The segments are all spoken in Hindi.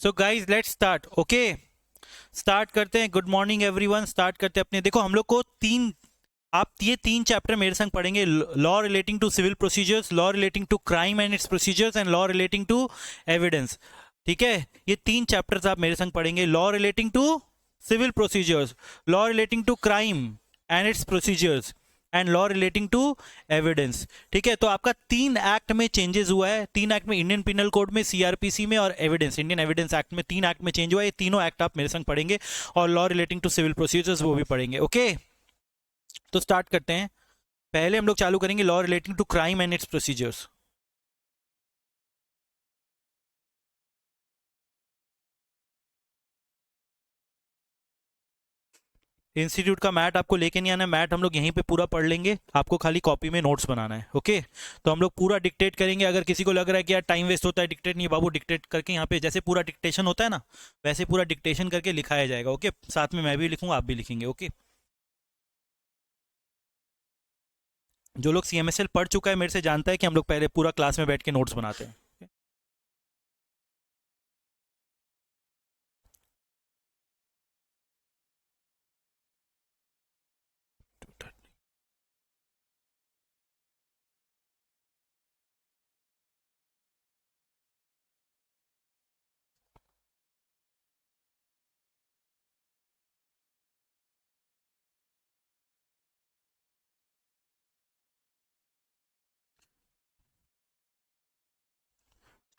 So guys let's start. Okay, start करते हैं। Good morning everyone. स्टार्ट करते हैं अपने। देखो हम लोग को आप ये तीन चैप्टर मेरे संग पढ़ेंगे। Law relating to civil procedures, law relating to crime and its procedures and law relating to evidence. ठीक है, ये तीन चैप्टर्स आप मेरे संग पढ़ेंगे। Law relating to civil procedures, law relating to crime and its procedures and law relating to evidence. ठीक है, तो आपका 3 एक्ट में चेंजेस हुआ है। 3 एक्ट में, इंडियन पिनल कोड में, सीआरपीसी में और एविडेंस, इंडियन एविडेंस एक्ट में 3 एक्ट में चेंज हुआ है। ये तीनों एक्ट आप मेरे संग पढ़ेंगे और law relating to civil procedures वो भी पढ़ेंगे। ओके, तो स्टार्ट करते हैं। पहले हम लोग चालू करेंगे law relating to crime and its procedures. Institute का मैट आपको लेके नहीं आना है। मैट हम लोग यहीं पे पूरा पढ़ लेंगे, आपको खाली कॉपी में नोट्स बनाना है। ओके, तो हम लोग पूरा डिक्टेट करेंगे। अगर किसी को लग रहा है कि यार टाइम वेस्ट होता है, डिक्टेट नहीं बाबू, डिक्टेट करके यहाँ पे जैसे पूरा डिक्टेशन होता है ना, वैसे पूरा डिक्टेशन करके लिखाया जाएगा। ओके, साथ में मैं भी लिखूंगा, आप भी लिखेंगे। ओके, जो लोग सीएमएसएल पढ़ चुका है मेरे से जानता है कि हम लोग पहले पूरा क्लास में बैठ के नोट्स बनाते हैं।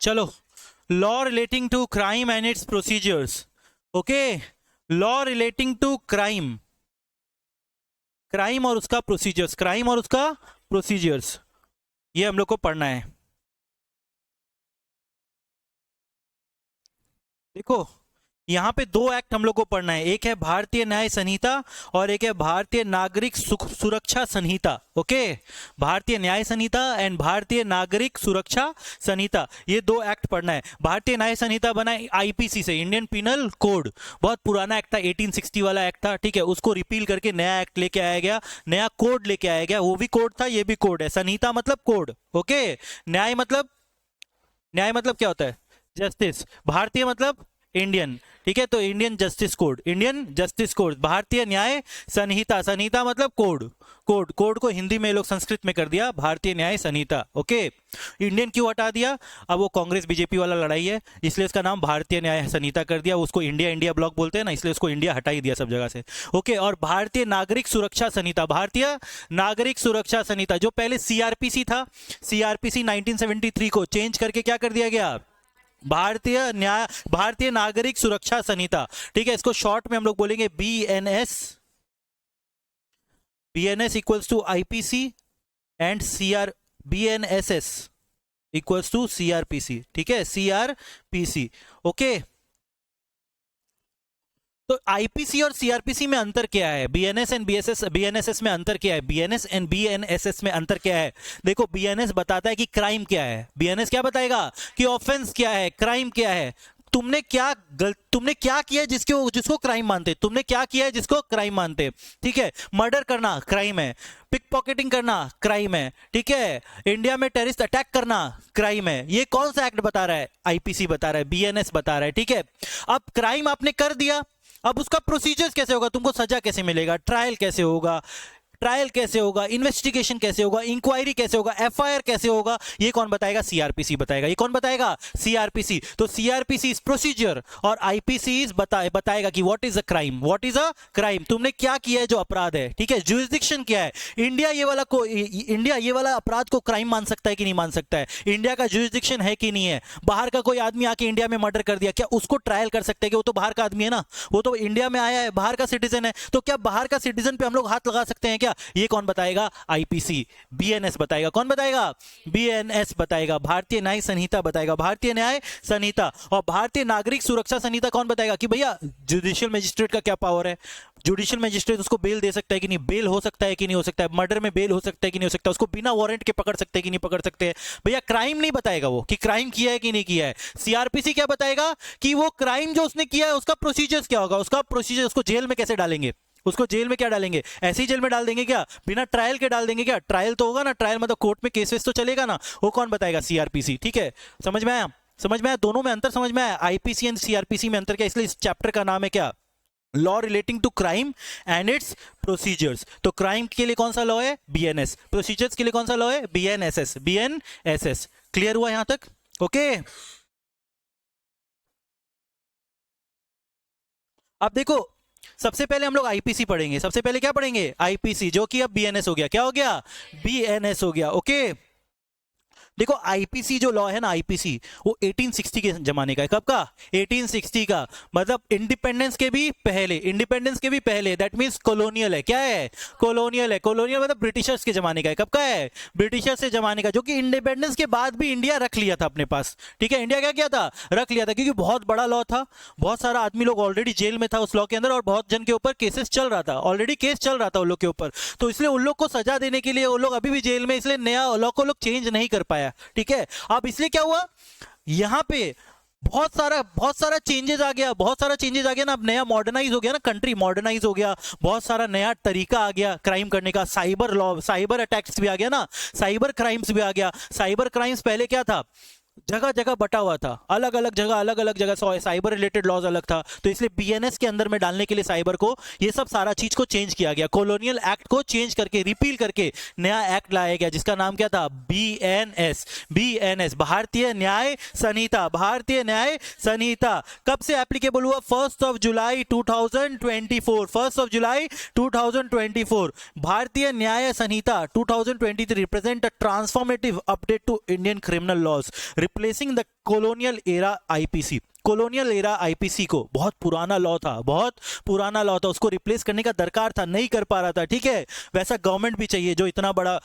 चलो, law relating to crime and its procedures. Okay, law relating to crime, crime और उसका प्रोसीजर्स, क्राइम और उसका प्रोसीजर्स, ये हम लोग को पढ़ना है। देखो, यहाँ पे 2 एक्ट हम लोग को पढ़ना है। एक है भारतीय न्याय संहिता और एक है भारतीय नागरिक सुरक्षा संहिता। ओके, भारतीय न्याय संहिता एंड भारतीय नागरिक सुरक्षा संहिता, ये 2 एक्ट पढ़ना है। भारतीय न्याय संहिता बना आईपीसी से, इंडियन पिनल कोड, बहुत पुराना एक्ट था, 1860 वाला एक्ट था। ठीक है, उसको रिपील करके नया एक्ट लेके आया गया, नया कोड लेके आया गया। वो भी कोड था, ये भी कोड है। संहिता मतलब कोड। ओके, न्याय मतलब, न्याय मतलब क्या होता है? जस्टिस। भारतीय मतलब इंडियन। ठीक है, तो Indian justice code, Indian justice code. भारतीय न्याय संहिता, संहिता मतलब कोड। कोड, कोड को हिंदी में लोग संस्कृत में कर दिया भारतीय न्याय संहिता। ओके, इंडियन क्यों हटा दिया? अब वो कांग्रेस बीजेपी वाला लड़ाई है, इसलिए इसका नाम भारतीय न्याय संहिता कर दिया। उसको इंडिया इंडिया ब्लॉक बोलते हैं ना, इसलिए उसको इंडिया हटा ही दिया सब जगह से। ओके, और भारतीय नागरिक सुरक्षा संहिता, भारतीय नागरिक सुरक्षा संहिता जो पहले सीआरपीसी था, सीआरपीसी 1973 को चेंज करके क्या कर दिया गया? भारतीय नागरिक सुरक्षा संहिता। ठीक है, इसको शॉर्ट में हम लोग बोलेंगे BNS. BNS equals to IPC and CR, BNSS equals to CrPC. ठीक है, सीआरपीसी। ओके, तो आईपीसी और सीआरपीसी में अंतर क्या है? बीएनएस एंड बीएसएस, बीएनएसएस में अंतर क्या है? बीएनएस एंड बीएनएसएस में अंतर क्या है? देखो, बीएनएस बताता है कि क्राइम क्या है। बीएनएस क्या बताएगा? कि ऑफेंस क्या है, क्राइम क्या है। तुमने क्या किया है जिसको क्राइम मानते? तुमने क्या किया है जिसको क्राइम मानते? ठीक है, मर्डर करना क्राइम है, पिक पॉकेटिंग करना क्राइम है। ठीक है, इंडिया में टेररिस्ट अटैक करना क्राइम है। ये कौन सा एक्ट बता रहा है? आईपीसी बता रहा है, बीएनएस बता रहा है। ठीक है, अब क्राइम आपने कर दिया, अब उसका प्रोसीजर्स कैसे होगा? तुमको सजा कैसे मिलेगा? ट्रायल कैसे होगा? ट्रायल कैसे होगा? इन्वेस्टिगेशन कैसे होगा? इंक्वायरी कैसे होगा? एफआईआर कैसे होगा? ये कौन बताएगा? सीआरपीसी बताएगा। ये कौन बताएगा? सीआरपीसी। तो सीआरपीसी इज प्रोसीजर और आईपीसी इज बताएगा कि what is a crime, what is a crime, तुमने क्या किया है जो अपराध है। ठीक है, जुरिस्डिक्शन क्या है? इंडिया ये वाला अपराध को क्राइम मान सकता है कि नहीं मान सकता है? इंडिया का जुरिस्डिक्शन है कि नहीं है? बाहर का कोई आदमी आके इंडिया में मर्डर कर दिया, क्या उसको ट्रायल कर सकते हैं? कि वो तो बाहर का आदमी है ना, वो तो इंडिया में आया है, बाहर का सिटीजन है, तो क्या बाहर का सिटीजन पे हम लोग हाथ लगा सकते हैं क्या? ये कौन बताएगा? आईपीसी। बीएनएस बताएगा। कौन बताएगा? बीएनएस बताएगा। भारतीय न्याय संहिता बताएगा, भारतीय न्याय संहिता। और भारतीय नागरिक सुरक्षा संहिता कौन बताएगा? कि भैया जुडिशियल मजिस्ट्रेट का क्या पावर है, जुडिशियल मजिस्ट्रेट उसको बेल दे सकता है कि नहीं, बेल हो सकता है कि नहीं हो सकता है, मर्डर में बेल हो सकता है कि नहीं हो सकता, उसको बिना वारंट के पकड़ सकते हैं कि नहीं पकड़ सकते हैं। भैया क्राइम नहीं बताएगा वो कि क्राइम किया है कि नहीं किया है। सीआरपीसी क्या बताएगा? कि वो क्राइम जो उसने किया है उसका प्रोसीजर्स क्या होगा, उसका प्रोसीजर, उसको जेल में कैसे डालेंगे, उसको जेल में क्या डालेंगे? ऐसी जेल में डाल देंगे क्या? बिना ट्रायल के डाल देंगे क्या? ट्रायल तो होगा ना, ट्रायल मतलब कोर्ट में केस वेस तो चलेगा ना, वो कौन बताएगा? सीआरपीसी। ठीक है, समझ में आया? समझ में आया? दोनों में अंतर समझ में आया? आईपीसी एंड सीआरपीसी में अंतर क्या, इसलिए इस चैप्टर का नाम है क्या, law relating to crime and its procedures. तो क्राइम के लिए कौन सा लॉ है, बीएनएस, प्रोसीजर्स के लिए कौन सा लॉ है, बीएनएसएस, बीएनएसएस। क्लियर हुआ यहां तक? ओके। अब देखो, सबसे पहले हम लोग आईपीसी पढ़ेंगे, सबसे पहले क्या पढ़ेंगे, आईपीसी, जो कि अब बीएनएस हो गया, क्या हो गया, बीएनएस हो गया। ओके। देखो आईपीसी जो लॉ है ना, आईपीसी वो 1860 के जमाने का है। कब का, 1860 का, मतलब इंडिपेंडेंस के भी पहले, इंडिपेंडेंस के भी पहले, दैट मींस कॉलोनियल है। क्या है, कॉलोनियल है। कॉलोनियल मतलब ब्रिटिशर्स के जमाने का है। कब का है, ब्रिटिशर्स के जमाने का, जो कि इंडिपेंडेंस के बाद भी इंडिया रख लिया था अपने पास। ठीक है, इंडिया क्या किया था, रख लिया था, क्योंकि बहुत बड़ा लॉ था, बहुत सारा आदमी लोग ऑलरेडी जेल में था उस लॉ के अंदर, और बहुत जन के ऊपर केसेस चल रहा था, ऑलरेडी केस चल रहा था उन लोग के ऊपर। तो इसलिए उन लोग को सजा देने के लिए, वो लोग अभी भी जेल में, इसलिए नया लॉ को लोग चेंज नहीं कर पाया। ठीक है, अब इसलिए क्या हुआ, यहां पे बहुत सारा चेंजेस आ गया, बहुत सारा चेंजेस आ गया ना। अब नया मॉडर्नाइज हो गया ना, कंट्री मॉडर्नाइज हो गया, बहुत सारा नया तरीका आ गया क्राइम करने का, साइबर लॉ, साइबर अटैक्स भी आ गया ना, साइबर क्राइम्स भी आ गया। साइबर क्राइम्स पहले क्या था, जगह जगह बटा हुआ था, अलग अलग जगह साइबर रिलेटेड लॉज अलग था। तो इसलिए बीएनएस के अंदर में डालने के लिए साइबर को, ये सब सारा चीज को चेंज किया गया, कॉलोनियल एक्ट को चेंज करके, रिपील करके नया एक्ट लाया गया, जिसका नाम क्या था, बीएनएस। बीएनएस, भारतीय न्याय संहिता, भारतीय न्याय संहिता। कब से एप्लीकेबल हुआ, 1 जुलाई 2024, 1 जुलाई 2024। Bharatiya Nyaya Sanhita 2023 represent a transformative update to Indian criminal laws, replacing the colonial era IPC. Colonial era IPC को, बहुत पुराना लॉ था, बहुत पुराना लॉ था, उसको रिप्लेस करने का दरकार था, नहीं कर पा रहा था। ठीक है, वैसा गवर्नमेंट भी चाहिए जो इतना बड़ा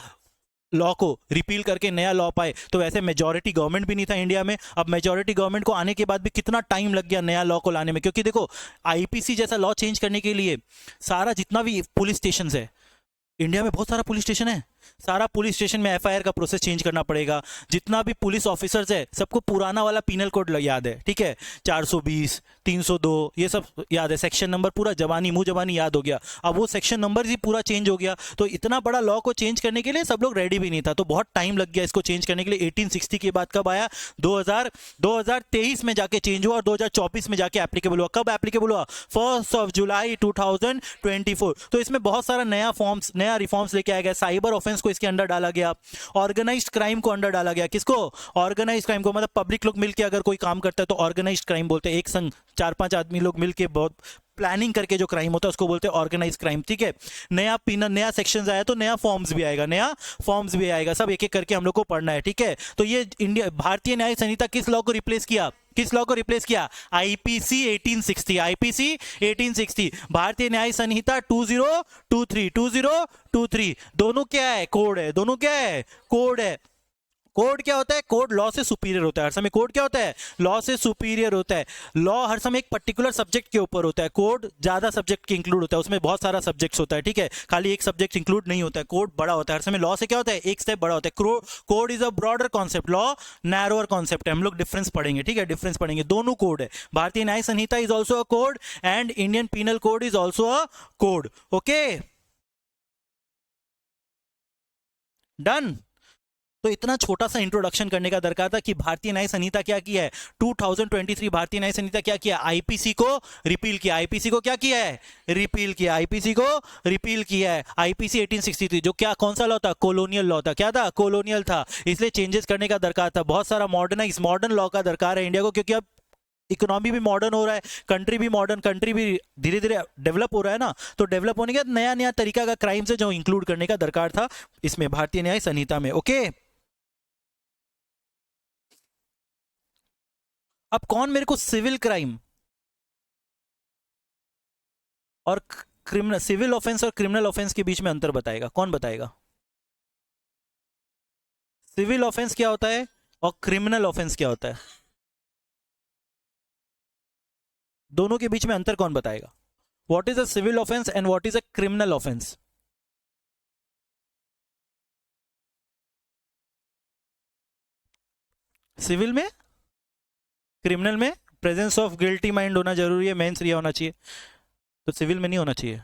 लॉ को रिपील करके नया लॉ पाए। तो वैसे मेजॉरिटी गवर्नमेंट भी नहीं था इंडिया में। अब मेजॉरिटी गवर्नमेंट को आने के बाद भी कितना टाइम लग गया नया लॉ को लाने में, क्योंकि देखो आईपीसी जैसा लॉ चेंज करने के लिए सारा जितना भी पुलिस स्टेशन है, इंडिया में बहुत सारा पुलिस स्टेशन है, सारा पुलिस स्टेशन में एफआईआर का प्रोसेस चेंज करना पड़ेगा। जितना भी पुलिस ऑफिसर्स है, सबको पुराना वाला पिनल कोड याद है। ठीक है, 420, 302, ये सब याद है, सेक्शन नंबर पूरा जबानी, मुंह जबानी याद हो गया। अब वो सेक्शन नंबर ही पूरा चेंज हो गया। तो इतना बड़ा लॉ को चेंज करने के लिए सब लोग रेडी भी नहीं था, तो बहुत टाइम लग गया इसको चेंज करने के लिए। 1860 के बाद कब आया, 2023 में जाके चेंज हुआ, और 2024 में जाके एप्लीकेबल हुआ। कब एप्लीकेबल हुआ, 1 जुलाई 2024। तो इसमें बहुत सारा नया रिफॉर्म्स लेके आया गया। साइबर ऑफेंस को इसके अंडर डाला गया, ऑर्गेनाइज्ड क्राइम को अंडर डाला गया। किसको, ऑर्गेनाइज्ड क्राइम को, मतलब पब्लिक लोग मिलके अगर कोई काम करता है तो ऑर्गेनाइज्ड क्राइम बोलते हैं। एक संग 4-5 आदमी लोग मिलके बहुत प्लानिंग करके जो क्राइम होता है उसको बोलते हैं ऑर्गेनाइज्ड क्राइम। ठीक है, नया सेक्शन आया तो नया फॉर्म्स भी आएगा, नया फॉर्म्स भी आएगा, सब एक एक करके हम लोग को पढ़ना है। ठीक है, तो ये इंडिया भारतीय न्याय संहिता किस लॉ को रिप्लेस किया, किस लॉ को रिप्लेस किया, आईपीसी 1860, आईपीसी 1860। भारतीय न्याय संहिता 2023 दोनों क्या है, कोड है, दोनों क्या है, कोड है। कोड क्या होता है, कोड लॉ से सुपीरियर होता है हर समय। कोड क्या होता है, लॉ से सुपीरियर होता है। लॉ हर समय एक पर्टिकुलर सब्जेक्ट के ऊपर होता है, कोड ज्यादा सब्जेक्ट के इंक्लूड होता है, उसमें बहुत सारा सब्जेक्ट्स होता है। ठीक है, खाली एक सब्जेक्ट इंक्लूड नहीं होता है, कोड बड़ा होता है हर समय। लॉ से क्या होता है, एक स्टेप बड़ा होता है। Code is a broader concept, law narrower concept है। हम लोग डिफरेंस पढ़ेंगे, ठीक है, डिफरेंस पढ़ेंगे। दोनों कोड है, Bharatiya Nyaya Sanhita is also a code and Indian penal code is also a code. Okay, done. तो इतना छोटा सा इंट्रोडक्शन करने का दरकार था कि भारतीय न्याय संहिता क्या किया है, 2023 भारतीय न्याय संहिता क्या किया, आईपीसी को रिपील किया। आईपीसी को क्या किया है, रिपील किया। आईपीसी को रिपील किया है। आईपीसी 1863 जो क्या, कौन सा लॉ था, कॉलोनियल लॉ था। क्या था, कॉलोनियल था, इसलिए चेंजेस करने का दरकार था। बहुत सारा मॉडर्न लॉ का दरकार है इंडिया को, क्योंकि अब इकोनॉमी भी मॉडर्न हो रहा है, कंट्री भी धीरे धीरे डेवलप हो रहा है ना। तो डेवलप होने के बाद नया नया तरीका का क्राइम से जो इंक्लूड करने का दरकार था इसमें भारतीय न्याय संहिता में। ओके, अब कौन मेरे को सिविल क्राइम और क्रिमिनल, सिविल ऑफेंस और क्रिमिनल ऑफेंस के बीच में अंतर बताएगा, कौन बताएगा। सिविल ऑफेंस क्या होता है और क्रिमिनल ऑफेंस क्या होता है, दोनों के बीच में अंतर कौन बताएगा। What is a civil offence and what is a criminal offence. Civil में, क्रिमिनल में प्रेजेंस ऑफ गिल्टी माइंड होना जरूरी है, मेंस रिया होना चाहिए, तो सिविल में नहीं होना चाहिए।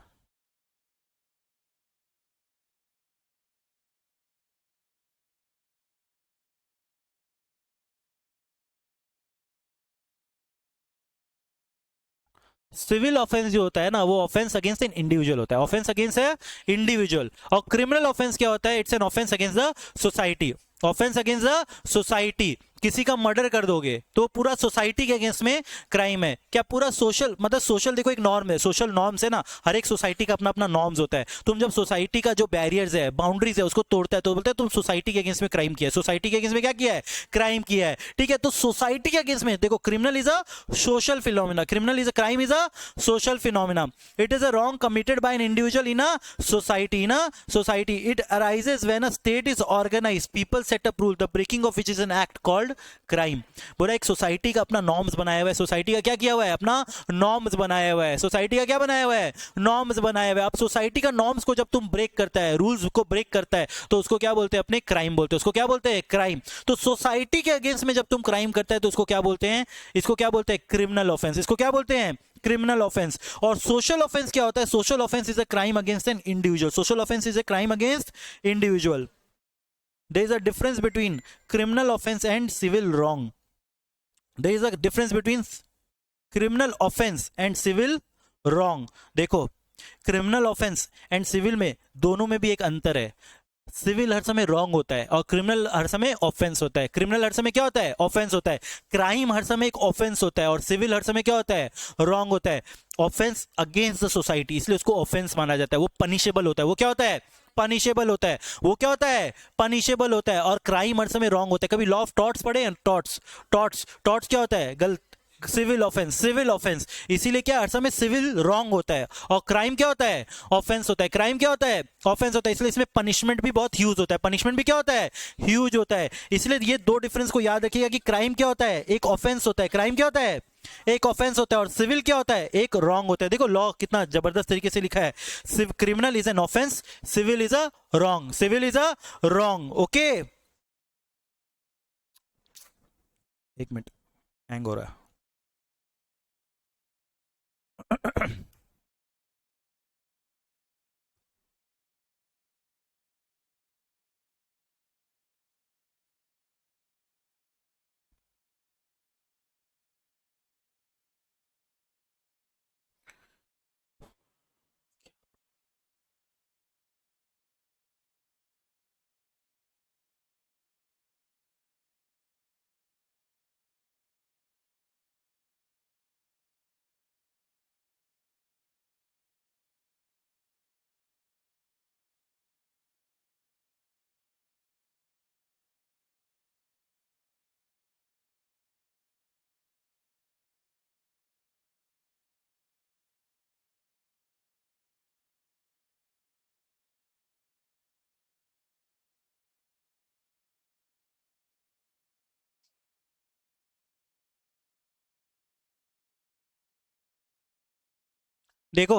सिविल ऑफेंस जो होता है ना, वो ऑफेंस अगेंस्ट एन इंडिविजुअल होता है, ऑफेंस अगेंस्ट है इंडिविजुअल। और क्रिमिनल ऑफेंस क्या होता है? It's an offence against the society, offence against the society. किसी का मर्डर कर दोगे तो पूरा सोसाइटी के अगेंस्ट में क्राइम है। क्या पूरा सोशल, मतलब सोशल देखो एक नॉर्म है, सोशल नॉर्म्स है ना, हर एक सोसाइटी का अपना अपना नॉर्म्स होता है। तुम जब सोसाइटी का जो बैरियर्स है, बाउंड्रीज है, उसको तोड़ता है तो बोलते हैं तुम सोसाइटी के अगेंस्ट में क्राइम किया है, सोसाइटी के अगेंस्ट में क्या किया है? क्राइम किया है। ठीक है, तो सोसाइटी के अगेंस्ट में देखो, criminal is a social phenomena, criminal is a crime is a social phenomena. It is a wrong committed by an individual in a society. In a society, it arises when a state is organized. People set up rule, the breaking of which is an act called crime. बोला एक सोसाइटी का अपना नॉर्म्स बनाया हुआ है, सोसाइटी का क्या किया हुआ है? अपना नॉर्म्स बनाया हुआ है। सोसाइटी का क्या बनाया हुआ है? नॉर्म्स बनाया हुआ है। अब सोसाइटी का नॉर्म्स को जब तुम ब्रेक करता है, रूल्स को ब्रेक करता है, तो उसको क्या बोलते हैं? अपने क्राइम बोलते हैं। उसको क्या बोलते हैं? क्राइम। तो सोसाइटी के अगेंस्ट में जब तुम क्राइम करता है तो उसको क्या बोलते हैं? इसको क्या बोलते हैं? Criminal offence. इसको क्या बोलते हैं? Criminal offence. और सोशल ऑफेंस क्या होता है? Social offence is a crime against an individual, social offence is a crime against individual. There is a difference between criminal offence and civil wrong, there is a difference between criminal offence and civil wrong. देखो, क्रिमिनल ऑफेंस एंड सिविल में दोनों में भी एक अंतर है। सिविल हर समय रॉन्ग होता है और क्रिमिनल हर समय ऑफेंस होता है। क्रिमिनल हर समय क्या होता है? ऑफेंस होता है। क्राइम हर समय एक ऑफेंस होता है और सिविल हर समय क्या होता है? रॉन्ग होता है। ऑफेंस अगेंस्ट द सोसाइटी, इसलिए उसको ऑफेंस माना जाता है। वो पनिशेबल होता है। वो क्या होता है? पनिशेबल होता है। वो क्या होता है? पनिशेबल होता है। और क्राइम हर समय रॉन्ग होता है। कभी लॉ ऑफ टॉर्ट्स पढ़े हैं? टॉर्ट्स, टॉर्ट्स, टॉर्ट्स क्या होता है? गलत, सिविल ऑफेंस, सिविल ऑफेंस। इसीलिए क्या हर समय सिविल रॉन्ग होता है और क्राइम क्या होता है? ऑफेंस होता है। क्राइम क्या होता है? ऑफेंस होता है। इसलिए इसमें पनिशमेंट भी बहुत ह्यूज होता है। पनिशमेंट भी क्या होता है? ह्यूज होता है। इसलिए ये दो डिफरेंस को याद रखिएगा कि क्राइम क्या होता है? एक ऑफेंस होता है। क्राइम क्या होता है? एक ऑफेंस होता है। और सिविल क्या होता है? एक रॉन्ग होता है। देखो लॉ कितना जबरदस्त तरीके से लिखा है। Criminal is an offence, civil is a wrong, civil is a wrong. Okay, एक मिनट, हैंग हो रहा है। देखो,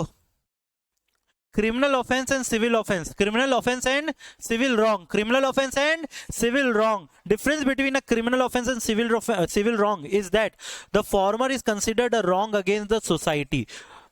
criminal offense and civil offense, criminal offense and civil wrong, criminal offense and civil wrong. Difference between a criminal offense and civil wrong is that the former is considered a wrong against the society.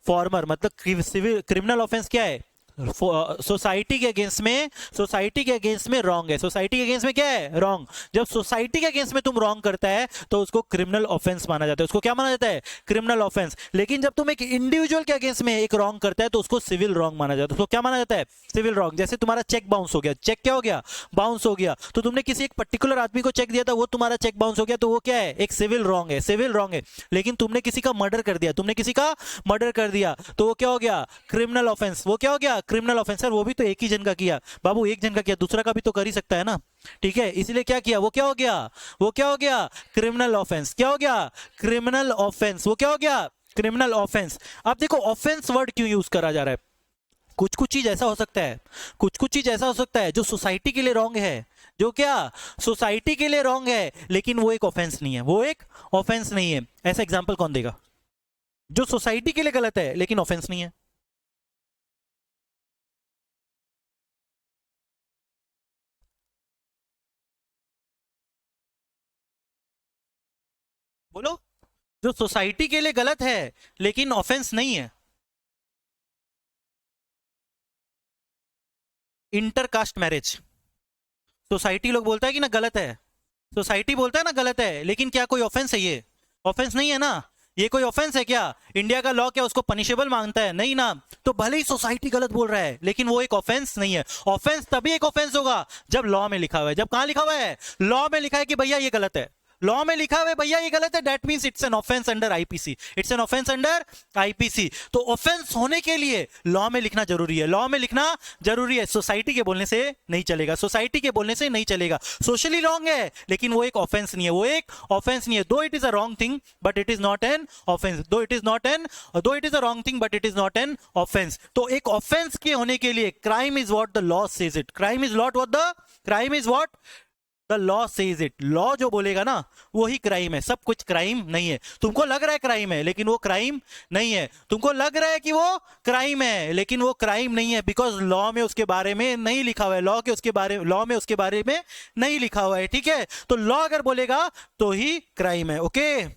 Farmer मतलब सिविल, क्रिमिनल ऑफेंस क्या है? सोसाइटी के अगेंस्ट में, सोसाइटी के अगेंस्ट में रॉन्ग है। सोसाइटी के अगेंस्ट में क्या है? रॉन्ग। जब सोसाइटी के अगेंस्ट में तुम रॉन्ग करता है तो उसको क्रिमिनल ऑफेंस माना जाता है। उसको क्या माना जाता है? Criminal offence. लेकिन जब तुम एक इंडिविजुअल के अगेंस्ट में एक रॉन्ग करता है तो उसको सिविल रॉन्ग माना जाता है। उसको क्या माना जाता है? Civil wrong. जैसे तुम्हारा चेक बाउंस हो गया, चेक क्या हो गया? बाउंस हो गया। तो तुमने किसी एक पर्टिकुलर आदमी को चेक दिया था, वो तुम्हारा चेक बाउंस हो गया, तो वो क्या है? एक सिविल रॉन्ग है, सिविल रॉन्ग है। लेकिन तुमने किसी का मर्डर कर दिया, तुमने किसी का मर्डर कर दिया, तो वो क्या हो गया? Criminal offence. वो क्या हो गया? Criminal offence. सर वो भी तो एक ही जन का किया। बाबू एक जन का किया, दूसरा का भी तो कर ही सकता है ना। ठीक है, इसलिए क्या किया? वो क्या हो गया? वो क्या हो गया? Criminal offence. क्या हो गया? Criminal offence. वो क्या हो गया? Criminal offence. अब देखो ऑफेंस वर्ड क्यों यूज करा जा रहा है? कुछ कुछ चीज ऐसा हो सकता है, कुछ कुछ चीज ऐसा हो सकता है जो सोसाइटी के लिए रॉन्ग है, जो क्या सोसाइटी के लिए रॉन्ग है, लेकिन वो एक ऑफेंस नहीं है, वो एक ऑफेंस नहीं है। ऐसा एग्जांपल कौन देगा? जो सोसाइटी के लिए गलत है लेकिन ऑफेंस नहीं है। बोलो, जो सोसाइटी के लिए गलत है लेकिन ऑफेंस नहीं है। Intercaste marriage. सोसाइटी लोग बोलता है कि ना गलत है, सोसाइटी बोलता है ना गलत है, लेकिन क्या कोई ऑफेंस है? ये ऑफेंस नहीं है ना। ये कोई ऑफेंस है क्या? इंडिया का लॉ क्या उसको पनिशेबल मांगता है? नहीं ना। तो भले ही सोसाइटी गलत बोल रहा है लेकिन वो एक ऑफेंस नहीं है। ऑफेंस तभी एक ऑफेंस होगा जब लॉ में लिखा हुआ है। जब कहां लिखा हुआ है? लॉ में लिखा है कि भैया ये गलत है। लॉ में लिखा हुआ है भैया ये गलत है, that means it's an offence under IPC. It's an offence under IPC. तो ऑफेंस होने के लिए लॉ में लिखना जरूरी है। लॉ में लिखना जरूरी है। सोसाइटी के बोलने से नहीं चलेगा। सोसाइटी के बोलने से नहीं चलेगा। सोशली रॉन्ग है लेकिन वो एक ऑफेंस नहीं है। वो एक ऑफेंस नहीं है। Though it is a wrong thing but it is not an offence. Though it is a wrong thing but it is not an offence. तो एक ऑफेंस के होने के लिए crime is what the law says it. Crime is not what the crime is what the law says it. Law जो बोलेगा ना वो ही क्राइम है। सब कुछ क्राइम नहीं है। तुमको लग रहा है क्राइम है लेकिन वो क्राइम नहीं है। तुमको लग रहा है कि वो क्राइम है लेकिन वो क्राइम नहीं है, बिकॉज लॉ में उसके बारे में नहीं लिखा हुआ है। लॉ में उसके बारे में नहीं लिखा हुआ है। ठीक है, तो लॉ अगर बोलेगा तो ही क्राइम है। ओके,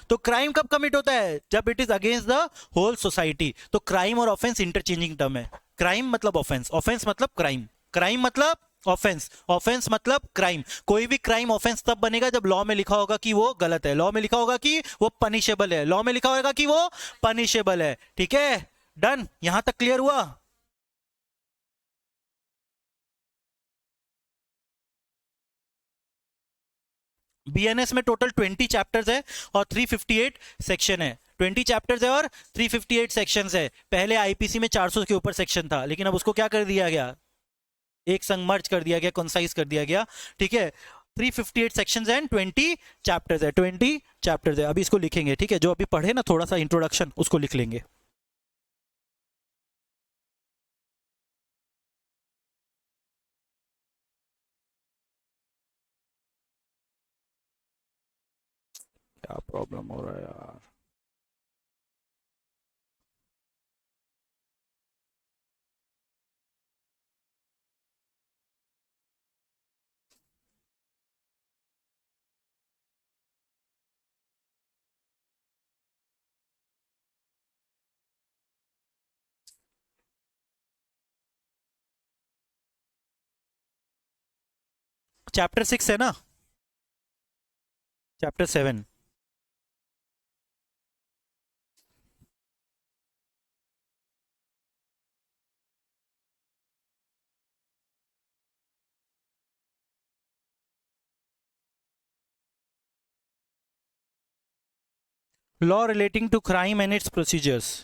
तो क्राइम कब कमिट होता है? जब it is against the whole society. तो क्राइम और ऑफेंस इंटरचेंजिंग टर्म है। क्राइम मतलब ऑफेंस, ऑफेंस मतलब क्राइम, क्राइम मतलब ऑफेंस, ऑफेंस मतलब क्राइम। कोई भी क्राइम ऑफेंस तब बनेगा जब लॉ में लिखा होगा कि वो गलत है। लॉ में लिखा होगा कि वो पनिशेबल है। लॉ में लिखा होगा कि वो पनिशेबल है। ठीक है, डन। यहां तक क्लियर हुआ? बीएनएस में टोटल 20 चैप्टर्स है और 358 सेक्शन है। 20 चैप्टर्स है और 358 सेक्शंस है। पहले आईपीसी में 400 के ऊपर सेक्शन था लेकिन अब उसको क्या कर दिया गया? एक संग मर्ज कर दिया गया, कंसाइज कर दिया गया। ठीक है, 358 सेक्शंस एंड 20 चैप्टर्स है। 20 चैप्टर्स है। अभी इसको लिखेंगे। ठीक है, जो अभी पढ़े ना थोड़ा सा इंट्रोडक्शन उसको लिख लेंगे। क्या प्रॉब्लम हो रहा है यार? चैप्टर 6 है ना? Chapter 7। Law relating to crime and its procedures.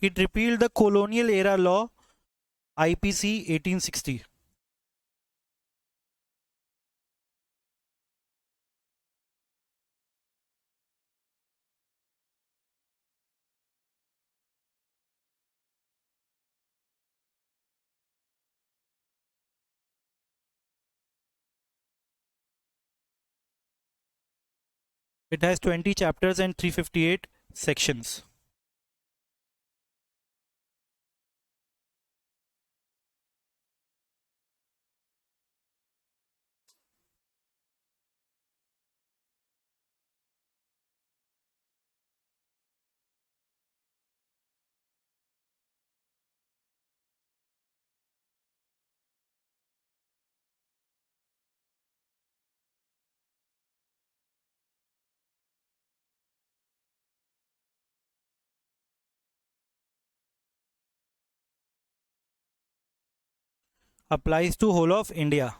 It repealed the colonial era law IPC 1860. It has 20 chapters and 358 sections. Applies to whole of India.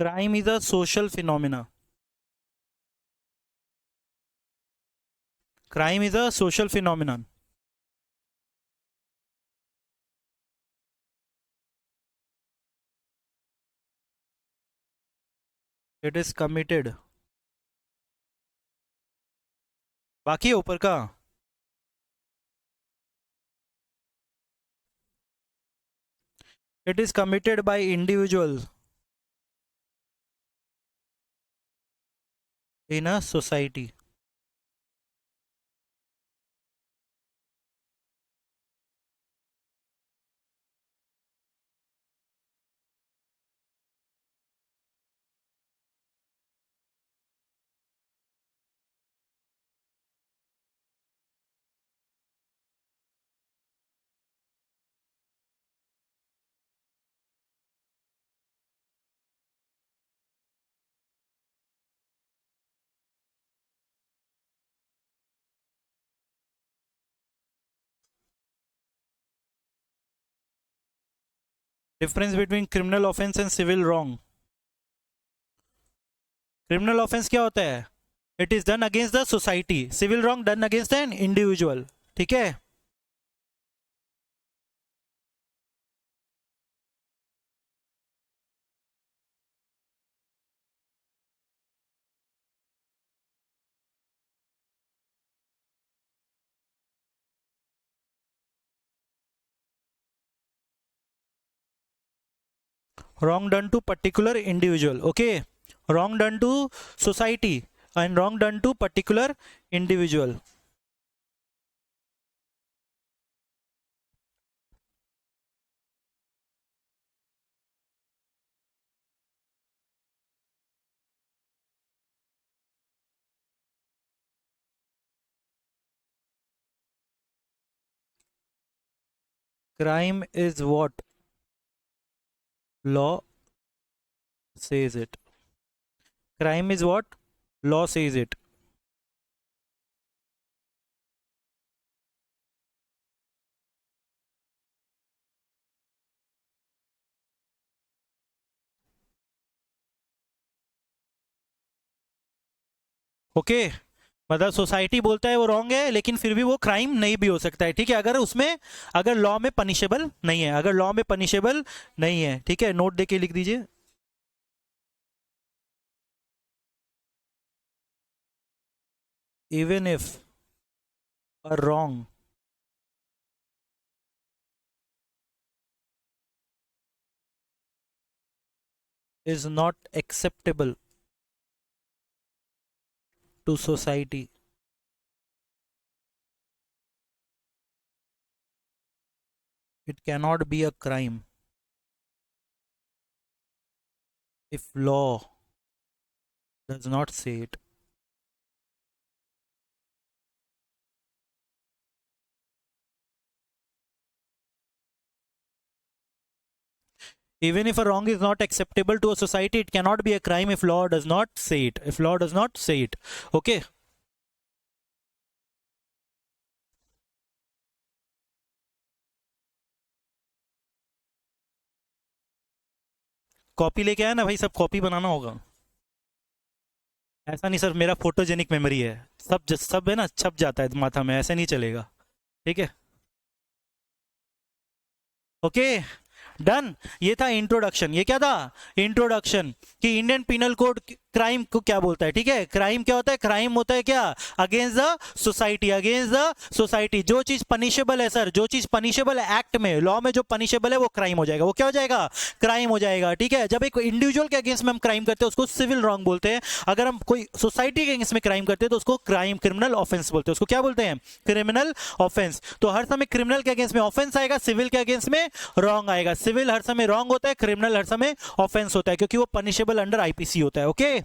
Crime is a social phenomena. Crime is a social phenomenon. It is committed. बाकी है ऊपर का. It is committed by individuals in a society. Difference between criminal offense and civil wrong. Criminal offense क्या होता है? It is done against the society. Civil wrong done against an individual. ठीक है? Wrong done to particular individual. Okay? Wrong done to society and wrong done to particular individual. Crime is what law says it. Crime is what law says it. Okay मतलब सोसाइटी बोलता है वो रॉन्ग है लेकिन फिर भी वो क्राइम नहीं भी हो सकता है. ठीक है? अगर उसमें अगर लॉ में पनिशेबल नहीं है, अगर लॉ में पनिशेबल नहीं है. ठीक है? नोट देके लिख दीजिए. Even if a wrong is not acceptable to society, it cannot be a crime if law does not say it. Even if a wrong is not acceptable to a society, it cannot be a crime if law does not say it. If law does not say it. Okay? Copy लेके आया ना भाई, सब कॉपी बनाना होगा. ऐसा नहीं सर, मेरा फोटोजेनिक मेमोरी है. सब है ना, छप जाता है माथा में, ऐसे नहीं चलेगा. ठीक है? Okay done. ये था इंट्रोडक्शन. ये क्या था? इंट्रोडक्शन कि इंडियन पिनल कोड क्राइम को क्या बोलता है. ठीक है? क्राइम क्या होता है? क्राइम होता है क्या? Against the society. Against the society. जो चीज पनिशेबल है सर, जो चीज पनिशेबल है एक्ट में, लॉ में जो पनिशेबल है वो क्राइम हो जाएगा. वो क्या हो जाएगा? क्राइम हो जाएगा. ठीक है? जब एक इंडिविजुअल के अगेंस्ट में हम क्राइम करते हैं उसको सिविल रॉन्ग बोलते हैं. अगर हम कोई सोसाइटी के अगेंस्ट में क्राइम करते हैं तो उसको क्राइम क्रिमिनल ऑफेंस बोलते हैं. उसको क्या बोलते हैं? Criminal offence. तो हर समय क्रिमिनल के अगेंस्ट में ऑफेंस आएगा, सिविल के अगेंस्ट में रॉन्ग आएगा. सिविल हर समय रॉन्ग होता है, क्रिमिनल हर समय ऑफेंस होता है, क्योंकि वो पनिशेबल अंडर आईपीसी होता है. ओके?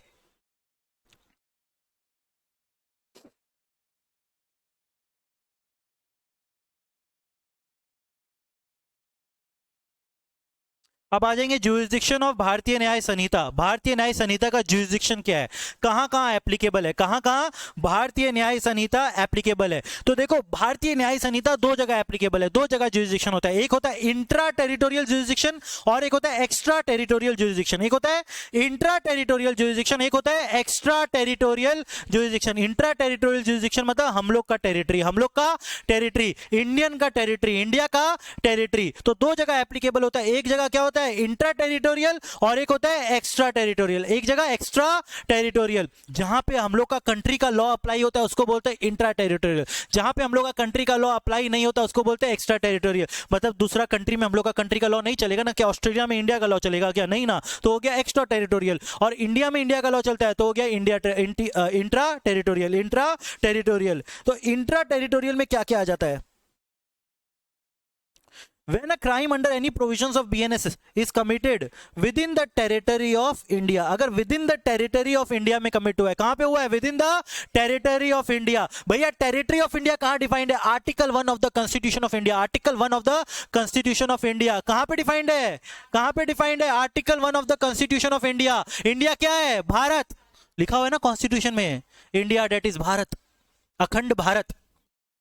अब आ जाएंगे जुरिस्डिक्शन ऑफ भारतीय न्याय संहिता। भारतीय न्याय संहिता का जुरिस्डिक्शन क्या है, कहां कहां एप्लीकेबल है, कहां कहां भारतीय न्याय संहिता एप्लीकेबल है। तो देखो भारतीय न्याय संहिता दो जगह एप्लीकेबल है, दो जगह जुरिस्डिक्शन होता है। एक होता है इंट्रा टेरिटोरियल जुरिस्डिक्शन और एक होता है एक्स्ट्रा टेरिटोरियल जुरिस्डिक्शन। एक होता है इंट्रा टेरिटोरियल जुरिस्डिक्शन, एक होता है extra territorial jurisdiction. Intra territorial jurisdiction मतलब हम लोग का टेरिटरी, हम लोग का टेरिटरी, इंडियन का टेरिटरी, इंडिया का टेरिटरी। तो दो जगह एप्लीकेबल होता है, एक जगह क्या होता है इंट्रा टेरिटोरियल और एक होता है एक्स्ट्रा टेरिटोरियल। एक जगह एक्स्ट्रा टेरिटोरियल, जहां पे हम लोग का कंट्री का लॉ अप्लाई होता है उसको बोलते हैं इंट्रा टेरिटोरियल। जहां पे हम लोग का कंट्री का लॉ अप्लाई नहीं होता उसको बोलते हैं एक्स्ट्रा टेरिटोरियल। मतलब दूसरा कंट्री में हम लोग का कंट्री का लॉ नहीं चलेगा ना, क्या ऑस्ट्रेलिया में इंडिया का लॉ चलेगा क्या, नहीं ना, तो हो गया एक्स्ट्रा टेरिटोरियल। और इंडिया में इंडिया का लॉ चलता है तो हो गया इंट्रा टेरिटोरियल, इंट्रा टेरिटोरियल। तो इंट्रा टेरिटोरियल में क्या क्या आ जाता है, when a crime under any provisions of BNSS is committed within the territory of India, अगर within the territory of India में commit हुआ है, कहां पे हुआ है, within the territory of India। भैया territory of India कहां डिफाइंड है, article 1 of the constitution of India, article 1 of the constitution of India कहां पे डिफाइंड है, कहां पे डिफाइंड है, article 1 of the constitution of India. India क्या है, भारत, लिखा हुआ है ना कॉन्स्टिट्यूशन में, इंडिया डेट इज भारत, अखंड Bharat,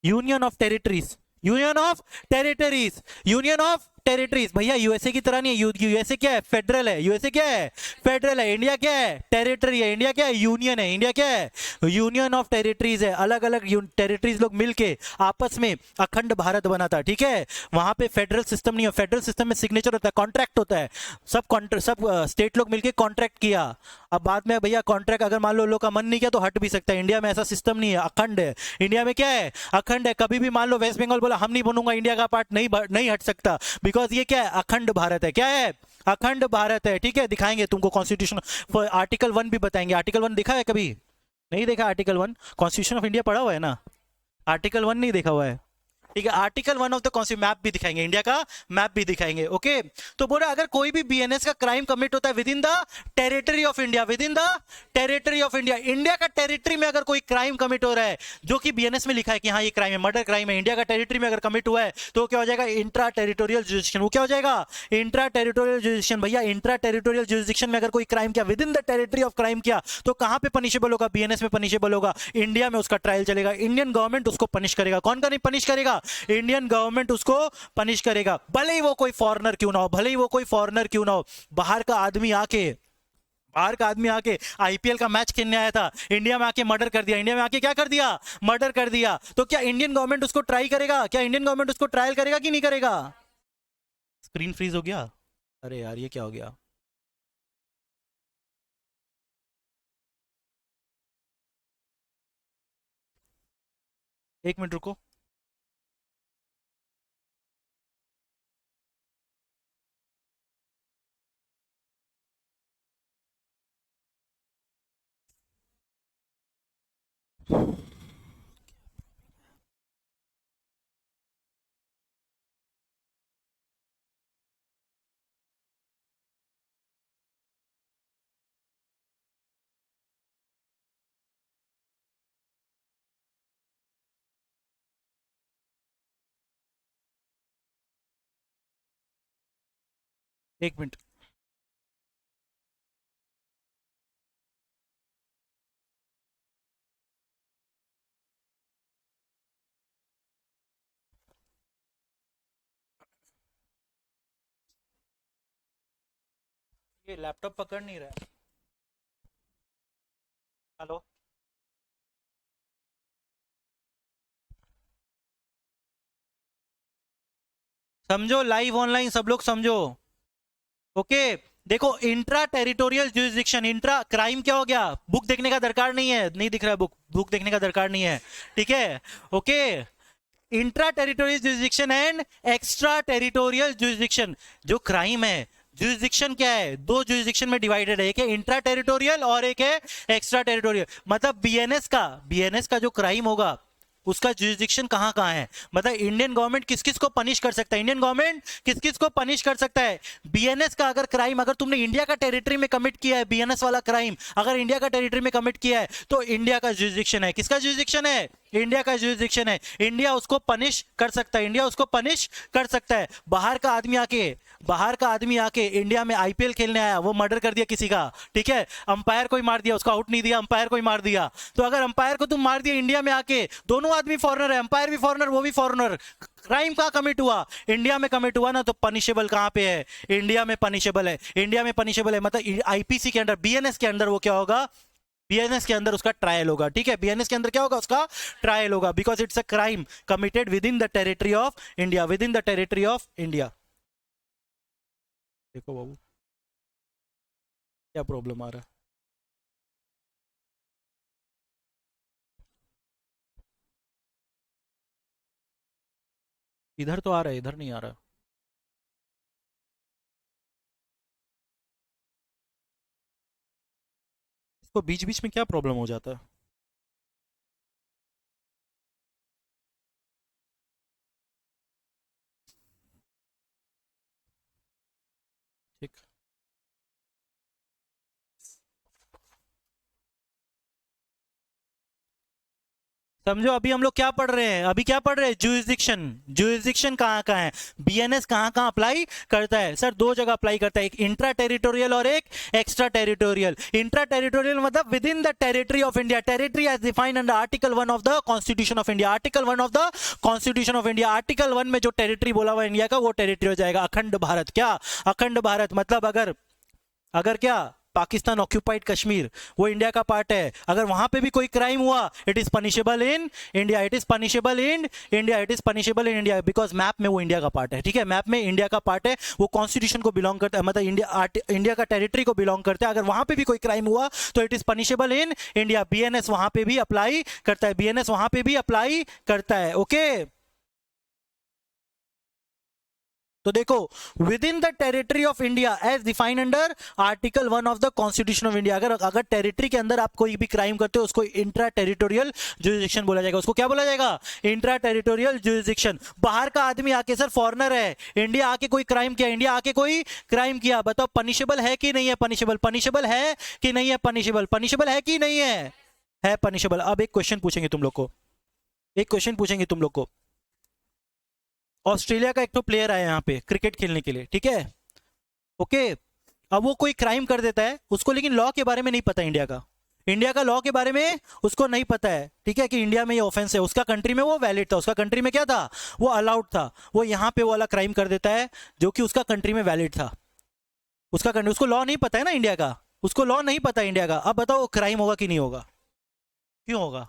union of territories, union of territories, union of territories. भैया यूएसए की तरह नहीं है, यूएसए क्या है, फेडरल है, यूएसए क्या है, फेडरल है। इंडिया क्या है, टेरिटरी है। इंडिया क्या है, यूनियन है। इंडिया क्या है, यूनियन ऑफ टेरिटरीज है। अलग अलग टेरिटरीज लोग मिलके आपस में अखंड भारत बना था, ठीक है। वहां पे फेडरल सिस्टम नहीं है, फेडरल सिस्टम में सिग्नेचर होता है, कॉन्ट्रैक्ट होता है, सब स्टेट लोग मिलके कॉन्ट्रैक्ट किया। अब बाद में भैया कॉन्ट्रैक्ट अगर मान लो लोग का मन नहीं किया तो हट भी सकता है। इंडिया में ऐसा सिस्टम नहीं है, अखंड है। इंडिया में क्या है, अखंड है। कभी भी मान लो वेस्ट बंगाल बोला हम नहीं बनूंगा इंडिया का पार्ट, नहीं हट सकता, बिकॉज ये क्या है, अखंड भारत है। क्या है, अखंड भारत है, ठीक है। दिखाएंगे तुमको कॉन्स्टिट्यूशन, आर्टिकल 1 भी बताएंगे। आर्टिकल 1 देखा है कभी, नहीं देखा, आर्टिकल 1 कॉन्स्टिट्यूशन ऑफ इंडिया पढ़ा हुआ है ना, आर्टिकल 1 नहीं देखा हुआ है, ठीक है। Article 1 of the constitution, map भी दिखाएंगे, इंडिया का मैप भी दिखाएंगे, ओके। तो बोला अगर कोई भी बीएनएस का क्राइम कमिट होता है with in the territory of India, within the territory of India, India का टेरिटरी में अगर कोई क्राइम कमिट हो रहा है जो कि बीएनएस में लिखा है कि हाँ ये क्राइम है, मर्डर क्राइम है, इंडिया का टेरिटरी में अगर कमिट हुआ है तो क्या हो जाएगा, इंट्रा टेरिटोरियल जुरिस्डिक्शन। वो क्या हो जाएगा, इंट्रा टेरिटोरियल जुरिस्डिक्शन। भैया इंट्रा टेरिटोरियल जुरिस्डिक्शन में अगर कोई क्राइम किया, with in the territory of crime किया, तो कहां पे पनिशेबल होगा, बीएनएस में पनिशेबल होगा, इंडिया में उसका ट्रायल चलेगा, इंडियन गवर्नमेंट उसको पनिश करेगा। कौन का नहीं पनिश करेगा, इंडियन गवर्नमेंट उसको पनिश करेगा, भले ही वो कोई फॉरेनर क्यों ना हो, भले ही वो कोई फॉरेनर क्यों ना हो। बाहर का आदमी आके आईपीएल का मैच खेलने आया था, इंडिया में आके मर्डर कर दिया, इंडिया में आके क्या कर दिया, मर्डर कर दिया, तो क्या इंडियन गवर्नमेंट उसको ट्राई करेगा, क्या इंडियन गवर्नमेंट उसको ट्रायल करेगा कि नहीं करेगा। स्क्रीन फ्रीज हो गया, अरे यार ये क्या हो गया। एक मिनट रुको, एक मिनट। ये लैपटॉप पकड़ नहीं रहा है, हेलो। समझो लाइव ऑनलाइन सब लोग समझो, ओके। देखो intra territorial jurisdiction, intra crime क्या हो गया, बुक देखने का दरकार नहीं है, नहीं दिख रहा है, बुक देखने का दरकार नहीं है, ठीक है, okay. Intra territorial jurisdiction and extra territorial jurisdiction. जो क्राइम है, जुरिस्डिक्शन क्या है, दो जुरिस्डिक्शन में डिवाइडेड है, एक है इंट्रा टेरिटोरियल और एक है एक्स्ट्रा टेरिटोरियल। मतलब बीएनएस का जो क्राइम होगा उसका जुरिस्डिक्शन कहां कहां है, मतलब इंडियन गवर्नमेंट किस किस को पनिश कर सकता है, इंडियन गवर्नमेंट किस किस को पनिश कर सकता है। बीएनएस का अगर क्राइम, अगर तुमने इंडिया का टेरिटरी में कमिट किया है, बीएनएस वाला क्राइम अगर इंडिया का टेरिटरी में कमिट किया है तो इंडिया का जुरिस्डिक्शन है। किसका जुरिस्डिक्शन है, इंडिया का जुरिस्डिक्शन है, इंडिया उसको पनिश कर सकता है, इंडिया उसको पनिश कर सकता है। बाहर का आदमी आके इंडिया में आईपीएल खेलने आया, वो मर्डर कर दिया किसी का, ठीक है, अंपायर को ही मार दिया, उसको आउट नहीं दिया, अंपायर को ही मार दिया। तो अगर अंपायर को तुम मार दिया इंडिया में आके, दोनों आदमी फॉरेनर है, अंपायर भी फॉरेनर, वो भी फॉरेनर, क्राइम कहां कमिट हुआ? इंडिया में कमिट हुआ ना, तो पनिशेबल कहां पे है? इंडिया में पनिशेबल है, इंडिया में पनिशेबल है, मतलब आईपीसी के अंदर, बीएनएस के अंदर वो क्या होगा? बीएनएस के अंदर उसका ट्रायल होगा, ठीक है, बीएनएस के अंदर क्या होगा? उसका ट्रायल होगा, because it's a crime committed with in the territory of India, within the territory of India. देखो बाबू क्या प्रॉब्लम आ रहा है। इधर तो आ रहा है, इधर नहीं आ रहा। इसको बीच बीच में क्या प्रॉब्लम हो जाता है? ठीक, समझो अभी हम लोग क्या पढ़ रहे हैं, अभी क्या पढ़ रहे हैं? जुरिस्डिक्शन। जुरिस्डिक्शन कहाँ कहाँ है? बीएनएस कहाँ कहाँ अप्लाई करता है? सर दो जगह अप्लाई करता है, एक इंट्रा टेरिटोरियल और एक एक्स्ट्रा टेरिटोरियल। इंट्रा टेरिटोरियल मतलब within the territory of India, territory as defined under article 1 of the constitution of India, article 1 of the constitution of India. Article 1 में जो टेरिटरी बोला हुआ इंडिया का, वो टेरिटरी हो जाएगा अखंड भारत। क्या अखंड भारत? मतलब अगर अगर क्या पाकिस्तान ऑक्यूपाइड कश्मीर वो इंडिया का पार्ट है, अगर वहां पे भी कोई क्राइम हुआ, it is punishable in India, it is punishable in India, it is punishable in India, because map में वो इंडिया का पार्ट है, ठीक है, मैप में इंडिया का पार्ट है, वो कॉन्स्टिट्यूशन को बिलोंग करता है, मतलब इंडिया का टेरिटरी को बिलोंग करता है। अगर वहां पे भी कोई क्राइम हुआ तो it is punishable in India. BNS वहां पे भी अप्लाई करता है, बीएनएस वहां पे भी अप्लाई करता है। ओके, तो देखो, within the territory of India as defined under article 1 of the constitution of India. अगर टेरिटरी के अंदर आप कोई भी क्राइम करते हो, उसको इंट्रा टेरिटोरियल जुरिस्डिक्शन बोला जाएगा। उसको क्या बोला जाएगा? Intra territorial jurisdiction. बाहर का आदमी आके, सर फॉरेनर है, इंडिया आके कोई क्राइम किया, इंडिया आके कोई क्राइम किया, बताओ पनिशेबल है कि नहीं है? पनिशेबल, पनिशेबल है कि नहीं है? पनिशेबल, पनिशेबल है कि नहीं है पनिशेबल। अब एक क्वेश्चन पूछेंगे तुम लोग को, एक क्वेश्चन पूछेंगे तुम लोग को। ऑस्ट्रेलिया का एक तो प्लेयर आया यहाँ पे क्रिकेट खेलने के लिए, ठीक है, ओके, अब वो कोई क्राइम कर देता है, उसको लेकिन लॉ के बारे में नहीं पता, इंडिया का लॉ के बारे में उसको नहीं पता है, ठीक है, कि इंडिया में ये ऑफेंस है, उसका कंट्री में वो वैलिड था, उसका कंट्री में क्या था? वो अलाउड था। वो यहाँ पे वो वाला क्राइम कर देता है जो कि उसका कंट्री में वैलिड था, उसका कंट्री, उसको लॉ नहीं पता है ना इंडिया का, उसको लॉ नहीं पता इंडिया का। अब बताओ क्राइम होगा कि नहीं होगा? क्यों होगा?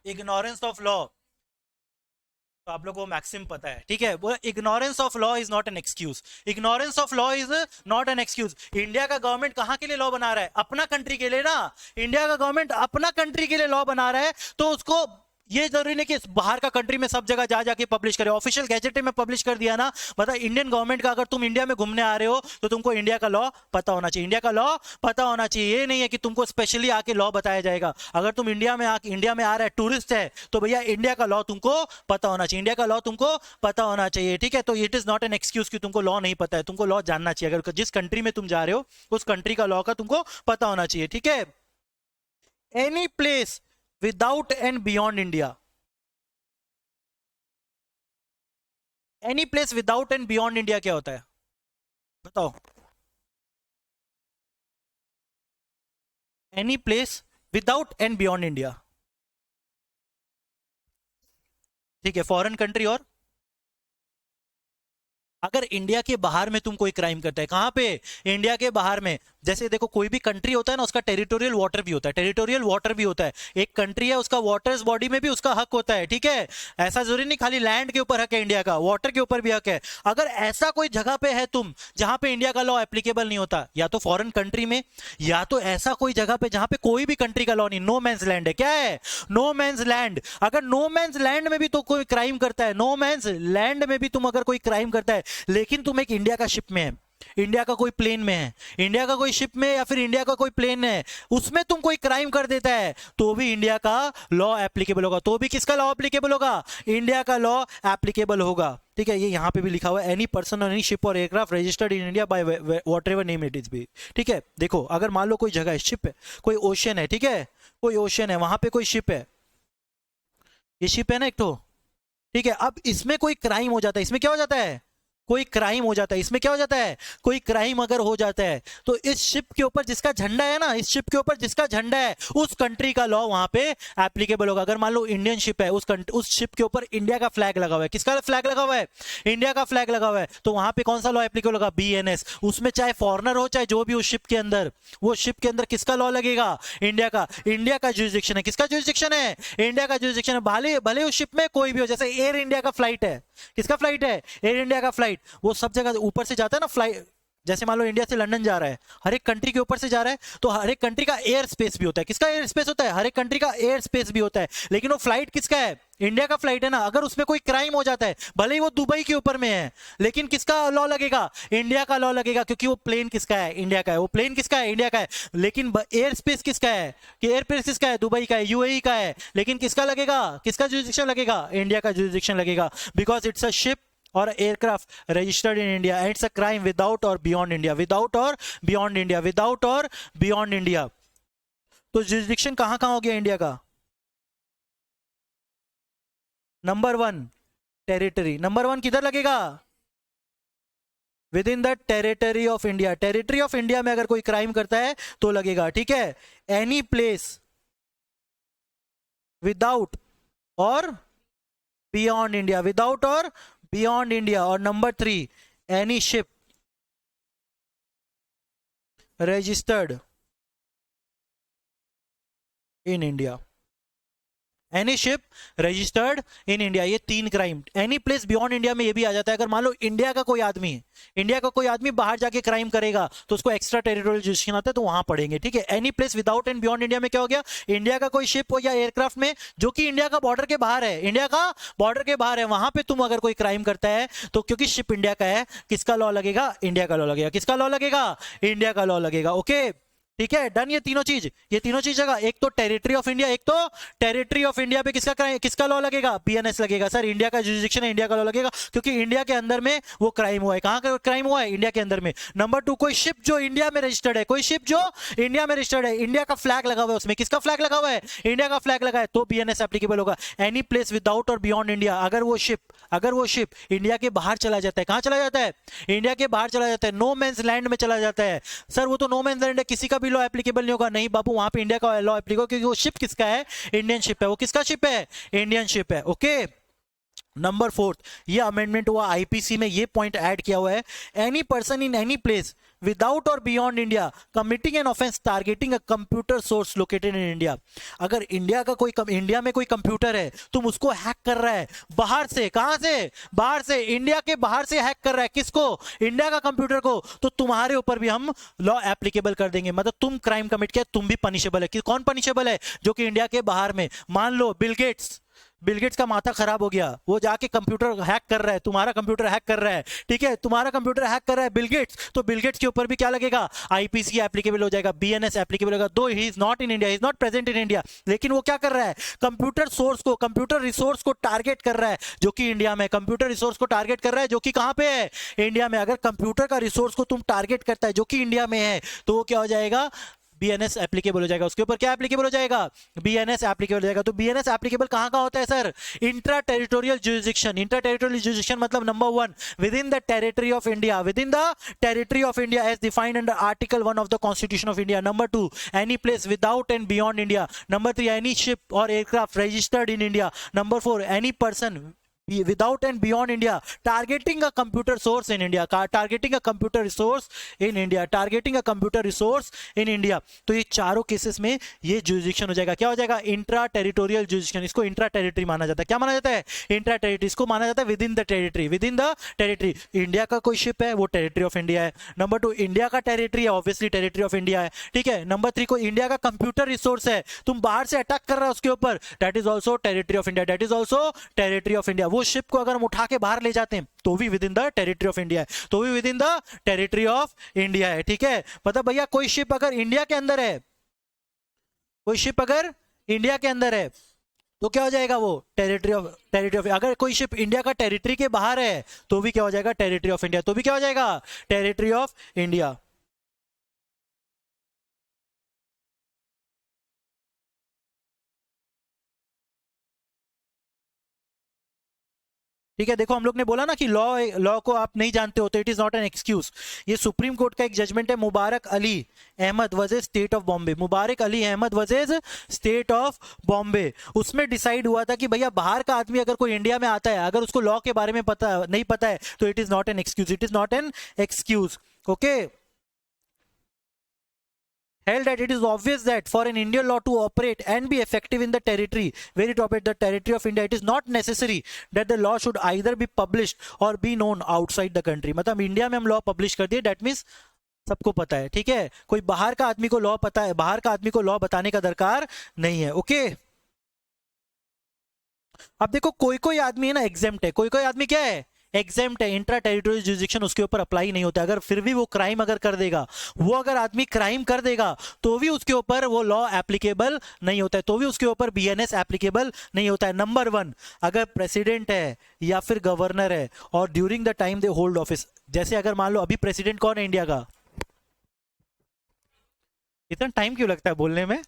इग्नोरेंस ऑफ लॉ, तो आप लोग को मैक्सिम पता है, ठीक है, वो ignorance of law is not an excuse, ignorance of law is not an excuse. India का गवर्नमेंट कहां के लिए लॉ बना रहा है? अपना कंट्री के लिए ना, इंडिया का गवर्नमेंट अपना कंट्री के लिए लॉ बना रहा है, तो उसको ये जरूरी नहीं कि बाहर का कंट्री में सब जगह जा जाके पब्लिश करे, ऑफिशियल गैजेट में पब्लिश कर दिया ना, मतलब इंडियन गवर्नमेंट का, अगर तुम इंडिया में घूमने आ रहे हो तो तुमको इंडिया का लॉ पता होना चाहिए, इंडिया का लॉ पता होना चाहिए। ये नहीं है कि तुमको स्पेशली आके लॉ बताया जाएगा। अगर तुम इंडिया में आ रहा है, टूरिस्ट है, तो भैया इंडिया का लॉ तुमको पता होना चाहिए, इंडिया का लॉ तुमको पता होना चाहिए, ठीक है। तो it is not an excuse कि तुमको लॉ नहीं पता है, तुमको लॉ जानना चाहिए, अगर जिस कंट्री में तुम जा रहे हो उस कंट्री का लॉ का तुमको पता होना चाहिए, ठीक है। Any place without and beyond India, any place without and beyond India क्या होता है? बताओ। Any place without and beyond India, ठीक है, फॉरेन कंट्री। और अगर इंडिया के बाहर में तुम कोई क्राइम करता है, कहां पे? इंडिया के बाहर में, जैसे देखो कोई भी कंट्री होता है ना, उसका टेरिटोरियल वाटर भी होता है, टेरिटोरियल वाटर भी होता है। एक कंट्री है, उसका वाटर्स बॉडी में भी उसका हक होता है, ठीक है, ऐसा जरूरी नहीं खाली लैंड के ऊपर हक है इंडिया का, वाटर के ऊपर भी हक है। अगर ऐसा कोई जगह पे है तुम जहां पे इंडिया का लॉ एप्लीकेबल नहीं होता, या तो फॉरेन कंट्री में, या तो ऐसा कोई जगह पे जहां पे कोई भी कंट्री का लॉ नहीं, नो मैंस लैंड है, क्या है? No man's land. अगर नो मैंस लैंड में भी तो कोई क्राइम करता है, नो मैंस लैंड में भी तुम अगर कोई क्राइम करता है, लेकिन तुम एक इंडिया का शिप में है, इंडिया का कोई प्लेन में है, इंडिया का कोई शिप में या फिर इंडिया का कोई प्लेन है, उसमें तुम कोई क्राइम कर देता है तो भी इंडिया का लॉ एप्लीकेबल होगा। तो भी किसका लॉ एप्लीकेबल होगा? इंडिया का लॉ एप्लीकेबल होगा। ठीक है, ये यहां पे भी लिखा हुआ है, एनी पर्सन और एनी शिप और aircraft registered in India by whatever name it is be. ठीक है, देखो अगर मान लो कोई जगह है, शिप है, कोई ओशन है, ठीक है, कोई ओशन है, वहां पे कोई शिप है, ये शिप है ना एक तो, ठीक है, अब इसमें कोई क्राइम हो जाता है, इसमें क्या हो जाता है? कोई क्राइम हो जाता है, इसमें क्या हो जाता है? कोई क्राइम अगर हो जाता है तो इस शिप के ऊपर जिसका झंडा है ना, इस शिप के ऊपर जिसका झंडा है उस कंट्री का लॉ वहां पे एप्लीकेबल होगा। अगर मान लो इंडियन शिप है, उस शिप के ऊपर इंडिया का फ्लैग लगा हुआ है, किसका फ्लैग लगा हुआ है? इंडिया का फ्लैग लगा हुआ है, तो वहां पे कौन सा लॉ एप्लीकेबल होगा? बीएनएस। उसमें चाहे फॉरनर हो चाहे जो भी उस शिप के अंदर, वो शिप के अंदर किसका लॉ लगेगा? इंडिया का। इंडिया का जुरिसडिक्शन है, किसका जुरिसडिक्शन है? इंडिया का जुरिसडिक्शन है। भले भले उस शिप में कोई भी हो, जैसे एयर इंडिया का फ्लाइट है, किसका फ्लाइट है? एयर इंडिया का फ्लाइट, वो सब जगह ऊपर से जाता है ना फ्लाइट, जैसे मान लो इंडिया से लंदन जा रहा है, हर एक कंट्री के ऊपर से जा रहा है, तो हर एक कंट्री का एयर स्पेस भी होता है। किसका एयर स्पेस होता है? हर एक कंट्री का एयर स्पेस भी होता है, लेकिन वो फ्लाइट किसका है? इंडिया का फ्लाइट है ना। अगर उसमें कोई क्राइम हो जाता है, भले ही वो दुबई के ऊपर में है, लेकिन किसका लॉ लगेगा? इंडिया का लॉ लगेगा, क्योंकि वो प्लेन किसका है? इंडिया का है। वो प्लेन किसका है? इंडिया का है। लेकिन एयर स्पेस किसका है? कि एयर स्पेस किसका है? दुबई का है, यूएई का है, लेकिन किसका लगेगा? किसका जुरिसडिक्शन लगेगा? इंडिया का जुरिसडिक्शन लगेगा, because it's a ship or aircraft registered in India and it's a crime without or beyond India, without or beyond India, without or beyond India। तो jurisdiction कहां कहां हो गया इंडिया का? नंबर 1 टेरिटरी, नंबर 1 किधर लगेगा? With in the territory of India. Territory of India में अगर कोई क्राइम करता है तो लगेगा। ठीक है, एनी प्लेस विदाउट और बियॉन्ड इंडिया, विदाउट और बियॉन्ड इंडिया। और number 3 any ship registered in India, any ship registered in India. ये 3 crime. Any place beyond India में ये भी आ जाता है, अगर मान लो इंडिया का कोई आदमी है, इंडिया का कोई आदमी बाहर जाके क्राइम करेगा तो उसको एक्स्ट्रा टेरिटोरियल जुरिसडिक्शन आता है, तो वहां पढ़ेंगे। ठीक है, any place without and beyond India में क्या हो गया? इंडिया का कोई शिप हो या एयरक्राफ्ट में जो कि इंडिया का बॉर्डर के बाहर है, इंडिया का बॉर्डर के बाहर है, वहां पे तुम अगर कोई क्राइम करता है तो क्योंकि शिप इंडिया का है, किसका लॉ लगेगा? इंडिया का लॉ लगेगा। किसका लॉ लगेगा? इंडिया का लॉ लगेगा। ओके, ठीक है, डन। ये तीनों चीज जगह, एक तो टेरिटरी ऑफ इंडिया, एक तो टेरिटरी ऑफ इंडिया पे किसका लॉ लगेगा? बीएनएस लगेगा। सर इंडिया का जुरिसडिक्शन है, इंडिया का लॉ लगेगा, क्योंकि इंडिया के अंदर में वो क्राइम हुआ है। कहां का क्राइम हुआ है? इंडिया के अंदर में। नंबर 2 कोई शिप जो इंडिया में रजिस्टर्ड है, कोई शिप जो इंडिया में रजिस्टर्ड है, इंडिया का फ्लैग लगा हुआ है उसमें, किसका फ्लैग लगा हुआ है? इंडिया का फ्लैग लगा है, तो बीएनएस एप्लीकेबल होगा। एनी प्लेस विदाउट और बियॉन्ड इंडिया, अगर वो शिप इंडिया के बाहर चला जाता है, कहां चला जाता है? इंडिया के बाहर चला जाता है, नो मैंस लैंड में चला जाता है। सर वो तो नो मैंस लैंड है, किसी का भी लॉ एप्लीकेबल नहीं होगा। नहीं बाबू, वहां पे इंडिया का लॉ एप्लीकेबल, क्योंकि वो शिप किसका है? इंडियन शिप है। वो किसका शिप है? इंडियन शिप है। ओके, नंबर 4 ये अमेंडमेंट हुआ आईपीसी में, ये पॉइंट ऐड किया हुआ है, any person in any place without और beyond India committing an offence targeting a computer source located in India. अगर इंडिया में कोई कंप्यूटर है, तुम उसको हैक कर रहा है बाहर से, कहां से? बाहर से, इंडिया के बाहर से हैक कर रहा है, किसको? इंडिया का कंप्यूटर को, तो तुम्हारे ऊपर भी हम लॉ एप्लीकेबल कर देंगे। मतलब तुम क्राइम कमिट किया, तुम भी पनिशेबल है। कौन पनिशेबल है? जो कि इंडिया के बाहर में, मान लो बिल गेट्स का माथा खराब हो गया, वो जाके कंप्यूटर हैक कर रहा है, तुम्हारा कंप्यूटर हैक कर रहा है, ठीक है, तुम्हारा कंप्यूटर हैक कर रहा है बिल गेट्स, तो बिल गेट्स के ऊपर भी क्या लगेगा? आईपीसी एप्लीकेबल हो जाएगा, बीएनएस एप्लीकेबल होगा। दो ही is not in India, is not present in India, लेकिन वो क्या कर रहा है? कंप्यूटर सोर्स को, कंप्यूटर रिसोर्स को टारगेट कर रहा है जो कि इंडिया में, कंप्यूटर रिसोर्स को टारगेट कर रहा है जो कि कहां पे है? इंडिया में। अगर कंप्यूटर का रिसोर्स को तुम टारगेट करता है जो कि इंडिया में है, तो वो क्या हो जाएगा? बीएनएस एप्लीकेबल हो जाएगा। उसके ऊपर क्या एप्लीकेबल हो जाएगा? बीएनएस एप्लीकेबल हो जाएगा। तो बीएनएस एप्लीकेबल कहां का होता है sir? Intra territorial jurisdiction. Intra territorial jurisdiction मतलब number 1 within the territory of India, within the territory of India as defined under article 1 of the constitution of India. Number 2 any place without and beyond India. Number 3 any ship और aircraft registered in India. Number 4 any person without and beyond India targeting a computer source in India, targeting a computer resource in India, targeting a computer resource in India। तो ये चारों केसेस में ये जुरिसडिक्शन हो जाएगा। क्या हो जाएगा? Intra territorial jurisdiction. इसको इंट्रा टेरिटरी माना जाता है। क्या माना जाता है? Intra territory. इसको माना जाता है with in the territory, with in the territory. India का कोई शिप है, वो टेरिटरी ऑफ इंडिया है। नंबर 2 इंडिया का टेरिटरी है, ऑब्वियसली टेरिटरी ऑफ इंडिया है, ठीक है। नंबर 3 कोई इंडिया का कंप्यूटर रिसोर्स है, तुम बाहर से अटैक कर रहा है उसके ऊपर, that is also territory of India, that is also territory of India. वो वो शिप को अगर हम उठा के बाहर ले जाते हैं तो भी with in the territory of India है, तो भी with in the territory of India है। ठीक है, मतलब भैया कोई शिप अगर इंडिया के अंदर है, कोई शिप अगर इंडिया के अंदर है तो क्या हो जाएगा वो टेरिटरी ऑफ, अगर कोई शिप इंडिया का टेरिटरी के बाहर है तो भी क्या हो जाएगा टेरिटरी ऑफ इंडिया, तो भी क्या हो जाएगा टेरिटरी ऑफ इंडिया। ठीक है, देखो हम लोग ने बोला ना कि लॉ को आप नहीं जानते हो तो it is not an excuse. ये सुप्रीम कोर्ट का एक जजमेंट है, Mubarak Ali Ahmad versus state of Bombay, Mubarak Ali Ahmad versus state of Bombay. उसमें डिसाइड हुआ था कि भैया बाहर का आदमी अगर कोई इंडिया में आता है, अगर उसको लॉ के बारे में नहीं पता है तो it is not an excuse, it is not an excuse. Okay, held that it is obvious that for an Indian law to operate and be effective in the territory where it operates, the territory of India, it is not necessary that the law should either be published or be known outside the country। मतलब इंडिया में हम लॉ पब्लिश कर दिए, दैट मीन्स सबको पता है। ठीक है, कोई बाहर का आदमी को लॉ पता है, बाहर का आदमी को लॉ बताने का दरकार नहीं है। ओके, अब देखो कोई कोई आदमी है ना एग्जेम्प्ट है, कोई कोई आदमी क्या है एग्जेम्प्ट है, इंट्रा टेरिटोरियल जुरिडिक्शन उसके ऊपर अप्लाई नहीं होता। अगर फिर भी वो क्राइम अगर कर देगा, वो अगर आदमी क्राइम कर देगा तो भी उसके ऊपर वो लॉ एप्लीकेबल नहीं होता है, तो भी उसके ऊपर बीएनएस एप्लीकेबल नहीं होता है। नंबर 1, अगर प्रेसिडेंट है या फिर गवर्नर है और during the time they hold office, जैसे अगर मान लो अभी प्रेसिडेंट कौन है इंडिया का, इतना टाइम क्यों लगता है बोलने में,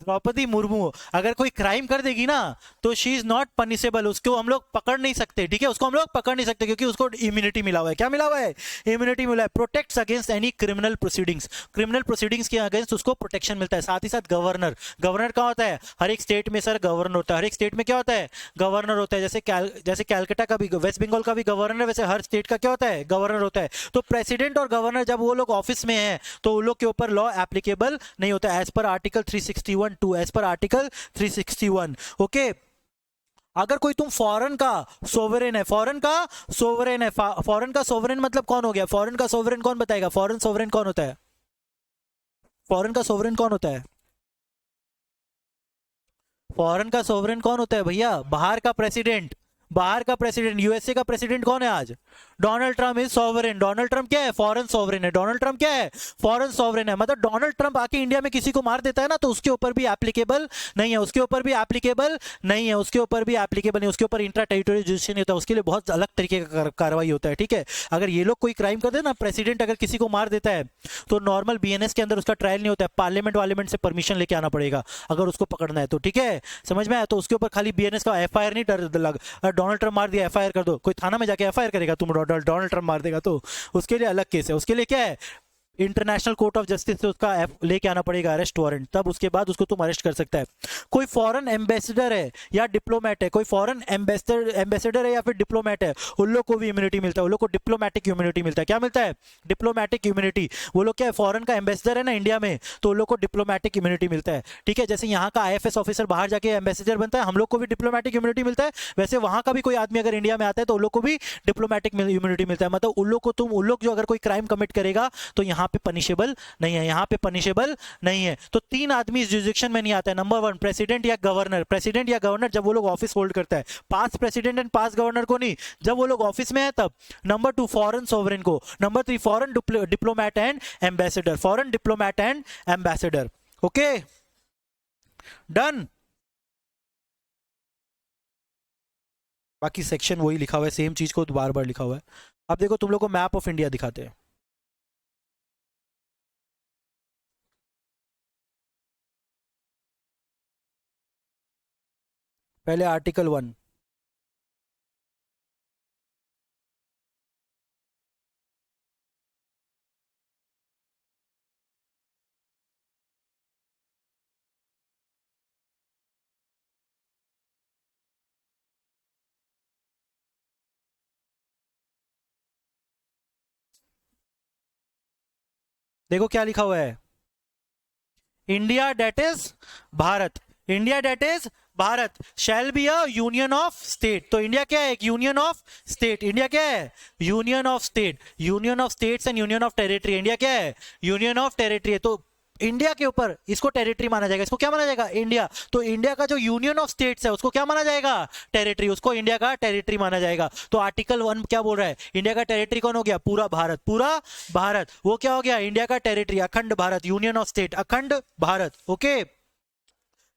द्रौपदी मुर्मू, अगर कोई क्राइम कर देगी ना तो शी इज नॉट पनिशेबल, उसको हम लोग पकड़ नहीं सकते। ठीक है, उसको हम लोग पकड़ नहीं सकते क्योंकि उसको इम्यूनिटी मिला हुआ है। क्या मिला हुआ है? इम्यूनिटी मिला है। Protects against any criminal proceedings, criminal proceedings के अगेंस्ट उसको प्रोटेक्शन मिलता है। साथ ही साथ गवर्नर, गवर्नर क्या होता है, हर एक स्टेट में सर गवर्नर होता है, हर एक स्टेट में क्या होता है गवर्नर होता है। जैसे कैलकाटा का भी, वेस्ट बंगाल का भी गवर्नर, वैसे हर स्टेट का क्या होता है गवर्नर होता है। तो प्रेसिडेंट और गवर्नर जब वो लोग ऑफिस में है तो उन लोग के ऊपर लॉ एप्लीकेबल नहीं होता as per article 361(2), as per article 361। Okay, अगर कोई तुम फॉरेन का सोवरेन है, फॉरेन का सोवरेन है, फॉरेन का सोवरेन मतलब कौन हो गया, फॉरेन का सोवरेन कौन बताएगा, फॉरेन सोवरेन कौन होता है, फॉरेन का सोवरेन कौन होता है, फॉरेन का सोवरेन कौन होता है भैया, बाहर का प्रेसिडेंट, बाहर का प्रेसिडेंट। यूएसए का प्रेसिडेंट कौन है आज, Donald Trump is sovereign. Donald Trump क्या है, फॉरेन सॉवरेन है। डोनाल्ड ट्रम्प क्या है, फॉरेन सॉवरेन है। मतलब डोनाल्ड ट्रम्प आके इंडिया में किसी को मार देता है ना तो उसके ऊपर भी एप्लीकेबल नहीं है, उसके ऊपर भी एप्लीकेबल नहीं है, उसके ऊपर भी एप्लीकेबल नहीं, उसके ऊपर इंट्रा टेरिटोरियल जुडिक्शन नहीं होता, उसके लिए बहुत अलग तरीके का कार्रवाई होता है। ठीक है, अगर ये लोग कोई क्राइम कर दे ना, प्रेसिडेंट अगर किसी को मार देता है तो नॉर्मल बीएनएस के अंदर उसका ट्रायल नहीं होता है, पार्लियामेंट से परमिशन लेके आना पड़ेगा अगर उसको पकड़ना है तो। ठीक है, समझ में आया? तो उसके ऊपर खाली बीएनएस का एफआईआर नहीं डोनाल्ड ट्रम्प मार दिया एफआईआर कर दो, कोई थाना में जाके एफआईआर करेगा, तुम डोनाल्ड ट्रम्प मार देगा तो उसके लिए अलग केस है। उसके लिए क्या है, इंटरनेशनल कोर्ट ऑफ जस्टिस से उसका लेके आना पड़ेगा अरेस्ट वारंट, तब उसके बाद उसको तुम अरेस्ट कर सकता है। कोई फॉरेन एम्बेसडर है या डिप्लोमेट है, कोई फॉरेन एम्बेसडर है या फिर डिप्लोमेट है, उन लोग को भी इम्यूनिटी मिलता है, उन लोग को डिप्लोमेटिक इम्यूनिटी मिलता है। क्या मिलता है? Diplomatic immunity. वो लोग क्या है, फॉरेन का एम्बेसडर है ना इंडिया में, तो उन लोग को डिप्लोमेटिक इम्यूनिटी मिलता है। ठीक है, जैसे यहाँ का आईएफएस ऑफिसर बाहर जाके एम्बेसडर बनता है, हम लोग को भी डिप्लोमेटिक इम्यूनिटी मिलता है, वैसे वहां का भी कोई आदमी अगर इंडिया में आता है तो उन लोग को भी डिप्लोमेटिक इम्यूनिटी मिलता है। मतलब उन लोग को उन लोग जो अगर कोई क्राइम कमिट करेगा तो यहाँ पे पनिशेबल नहीं है, यहां पे पनिशेबल नहीं है। तो 3 आदमी इस जुरिडिक्शन में नहीं आता है। नंबर 1 प्रेसिडेंट या गवर्नर, प्रेसिडेंट या गवर्नर जब वो लोग ऑफिस होल्ड करता है, पास प्रेसिडेंट एंड पास गवर्नर को नहीं, जब वो लोग ऑफिस में है तब। नंबर 2 फॉरेन सोवरेन को। Number 3 foreign diplomat and ambassador, foreign diplomat and ambassador. Okay done. बाकी सेक्शन वही लिखा हुआ है, सेम चीज को बार बार लिखा हुआ है। अब देखो तुम लोग को मैप ऑफ इंडिया दिखाते हैं। पहले आर्टिकल 1, देखो क्या लिखा हुआ है, India that is Bharat, India that is Bharat shall be a union of state. तो इंडिया क्या है, एक यूनियन ऑफ स्टेट। इंडिया क्या है, union of state, union of states and union of territory. India क्या है, यूनियन ऑफ टेरिटरी है। तो इंडिया के ऊपर इसको टेरिटरी माना जाएगा। इसको क्या माना जाएगा? इंडिया। तो इंडिया का जो यूनियन ऑफ स्टेट्स है उसको क्या माना जाएगा? टेरिटरी। उसको इंडिया का टेरिटरी माना जाएगा। तो आर्टिकल 1 क्या बोल रहा है? इंडिया का टेरिटरी कौन हो गया? पूरा भारत। पूरा भारत वो क्या हो गया? इंडिया का टेरिटरी, अखंड भारत, यूनियन ऑफ स्टेट, अखंड Bharat. Okay,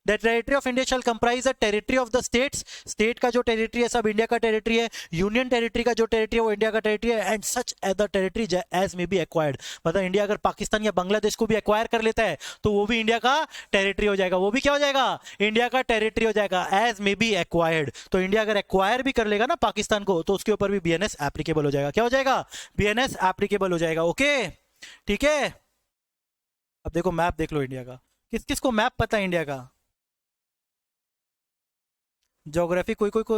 The territory of India shall comprise the territory of the states. State का जो टेरिटरी है सब इंडिया का टेरिटरी है। यूनियन टेरिटरी का जो टेरिटरी है वो इंडिया का टेरिटरी है। And such other territory as may be acquired. मतलब इंडिया अगर पाकिस्तान या बांग्लादेश को भी एक्वायर कर लेता है तो वो भी इंडिया का टेरिटरी हो जाएगा। वो भी क्या हो जाएगा? इंडिया का टेरिटरी हो जाएगा, एज मे बी एक्वायर्ड। तो इंडिया अगर एक्वायर भी कर लेगा ना पाकिस्तान को तो उसके ऊपर भी बीएनएस एप्लीकेबल हो जाएगा। क्या हो जाएगा? बीएनएस एप्लीकेबल हो जाएगा। ओके, ठीक है। अब देखो मैप देख लो इंडिया का। किस किस को मैप पता है इंडिया का? ज्योग्राफी कोई कोई को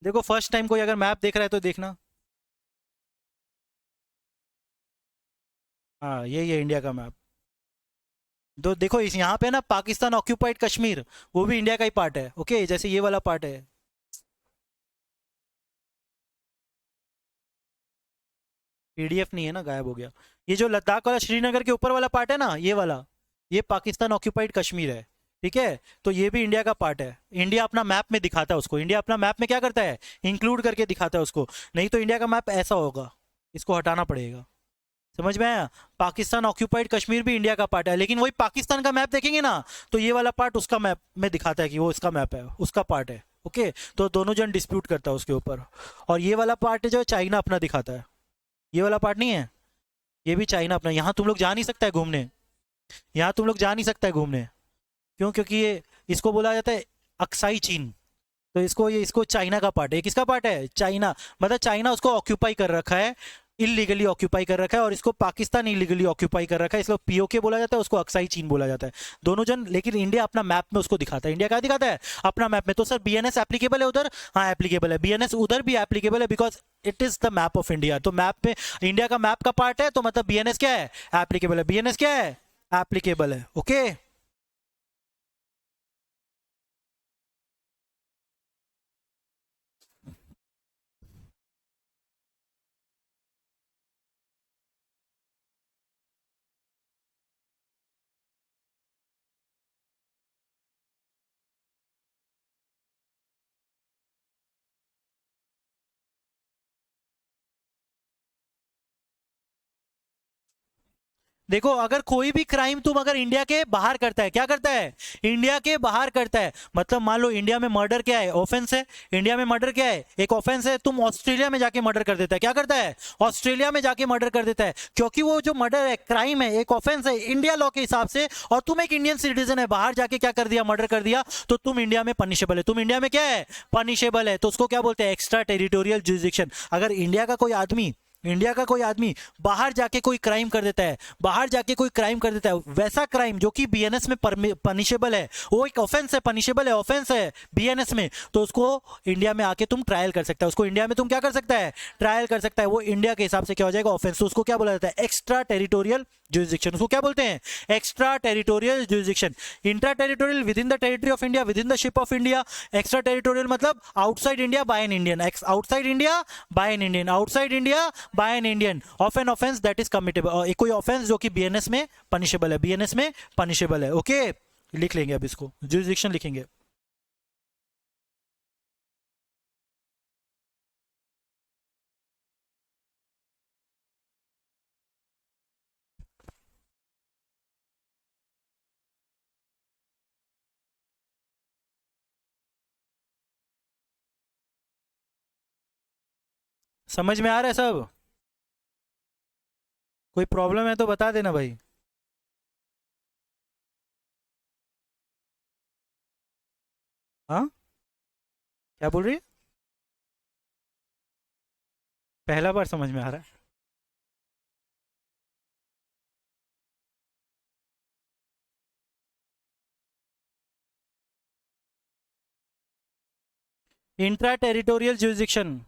देखो, फर्स्ट टाइम कोई अगर मैप देख रहा है तो देखना। हाँ, यही है इंडिया का मैप। तो देखो इस यहाँ पे ना पाकिस्तान ऑक्यूपाइड कश्मीर वो भी इंडिया का ही पार्ट है। ओके, जैसे ये वाला पार्ट है। पीडीएफ नहीं है ना, गायब हो गया। ये जो लद्दाख वाला श्रीनगर के ऊपर वाला पार्ट है ना, ये वाला, ये पाकिस्तान ऑक्यूपाइड कश्मीर है। ठीक है, तो ये भी इंडिया का पार्ट है। इंडिया अपना मैप में दिखाता है उसको। इंडिया अपना मैप में क्या करता है? इंक्लूड करके दिखाता है उसको। नहीं तो इंडिया का मैप ऐसा होगा, इसको हटाना पड़ेगा। समझ में आया? पाकिस्तान ऑक्यूपाइड कश्मीर भी इंडिया का पार्ट है, लेकिन वही पाकिस्तान का मैप देखेंगे ना तो ये वाला पार्ट उसका मैप में दिखाता है कि वो इसका मैप है, उसका पार्ट है। ओके, तो दोनों जन डिस्प्यूट करता है उसके ऊपर। और ये वाला पार्ट है जो चाइना अपना दिखाता है। ये वाला पार्ट नहीं है, ये भी चाइना अपना। यहाँ तुम लोग जा नहीं सकता है घूमने। यहाँ तुम लोग जा नहीं सकता है घूमने। क्यों? क्योंकि ये इसको बोला जाता है अक्साई चीन। तो इसको चाइना का पार्ट है। किसका पार्ट है? चाइना। मतलब चाइना उसको ऑक्यूपाई कर रखा है, इलीगली ऑक्यूपाई कर रखा है। और इसको पाकिस्तान इलीगली ऑक्यूपाई कर रखा है, इसको पीओके बोला जाता है, उसको अक्साई चीन बोला जाता है। दोनों जन, लेकिन इंडिया अपना मैप में उसको दिखाता है। इंडिया क्या दिखाता है? अपना मैप में। तो सर बीएनएस एप्लीकेबल है उधर? हाँ एप्लीकेबल है। बीएनएस उधर भी एप्लीकेबल है because it is the map of India. तो मैप में इंडिया का मैप का पार्ट है, तो मतलब बीएनएस क्या है? एप्लीकेबल है। बीएनएस क्या है? एप्लीकेबल है। ओके, देखो अगर कोई भी क्राइम तुम अगर इंडिया के बाहर करता है, क्या करता है? इंडिया के बाहर करता है। मतलब मान लो इंडिया में मर्डर क्या है? ऑफेंस है। इंडिया में मर्डर क्या है? एक ऑफेंस है। तुम ऑस्ट्रेलिया में जाके मर्डर कर देता है, क्या करता है? ऑस्ट्रेलिया में जाके मर्डर कर देता है, क्योंकि वो जो मर्डर है, क्राइम है, एक ऑफेंस है इंडिया लॉ के हिसाब से। और तुम एक इंडियन सिटीजन है, बाहर जाके क्या कर दिया? मर्डर कर दिया। तो तुम इंडिया में पनिशेबल है। तुम इंडिया में क्या है? पनिशेबल है। तो उसको क्या बोलते हैं? Extra territorial jurisdiction. अगर इंडिया का कोई आदमी बाहर जाके कोई क्राइम कर देता है, बाहर जाके कोई क्राइम कर देता है, वैसा क्राइम जो कि बीएनएस में पनिशेबल है, वो एक ऑफेंस है, पनिशेबल है, ऑफेंस है बीएनएस में, तो उसको इंडिया में आके तुम ट्रायल कर सकता है। उसको इंडिया में तुम क्या कर सकता है? ट्रायल कर सकता है। वो इंडिया के हिसाब से क्या हो जाएगा? ऑफेंस। तो उसको क्या बोला जाता है? Extra territorial jurisdiction. उसको क्या बोलते हैं? Extra territorial jurisdiction. Intra territorial within the territory of India, within the ship of India. Extra territorial मतलब outside India by an Indian. Outside India by an Indian. Outside India by an Indian of an offence that is committable. कोई ऑफेंस जो कि बीएनएस में पनिशेबल है, बीएनएस में पनिशेबल है। ओके, लिख लेंगे अब इसको, जुरिडिक्शन लिखेंगे। समझ में आ रहा है सब? कोई प्रॉब्लम है तो बता देना भाई। हाँ, क्या बोल रही है? पहला बार समझ में आ रहा है? इंट्रा टेरिटोरियल जुरिडिक्शन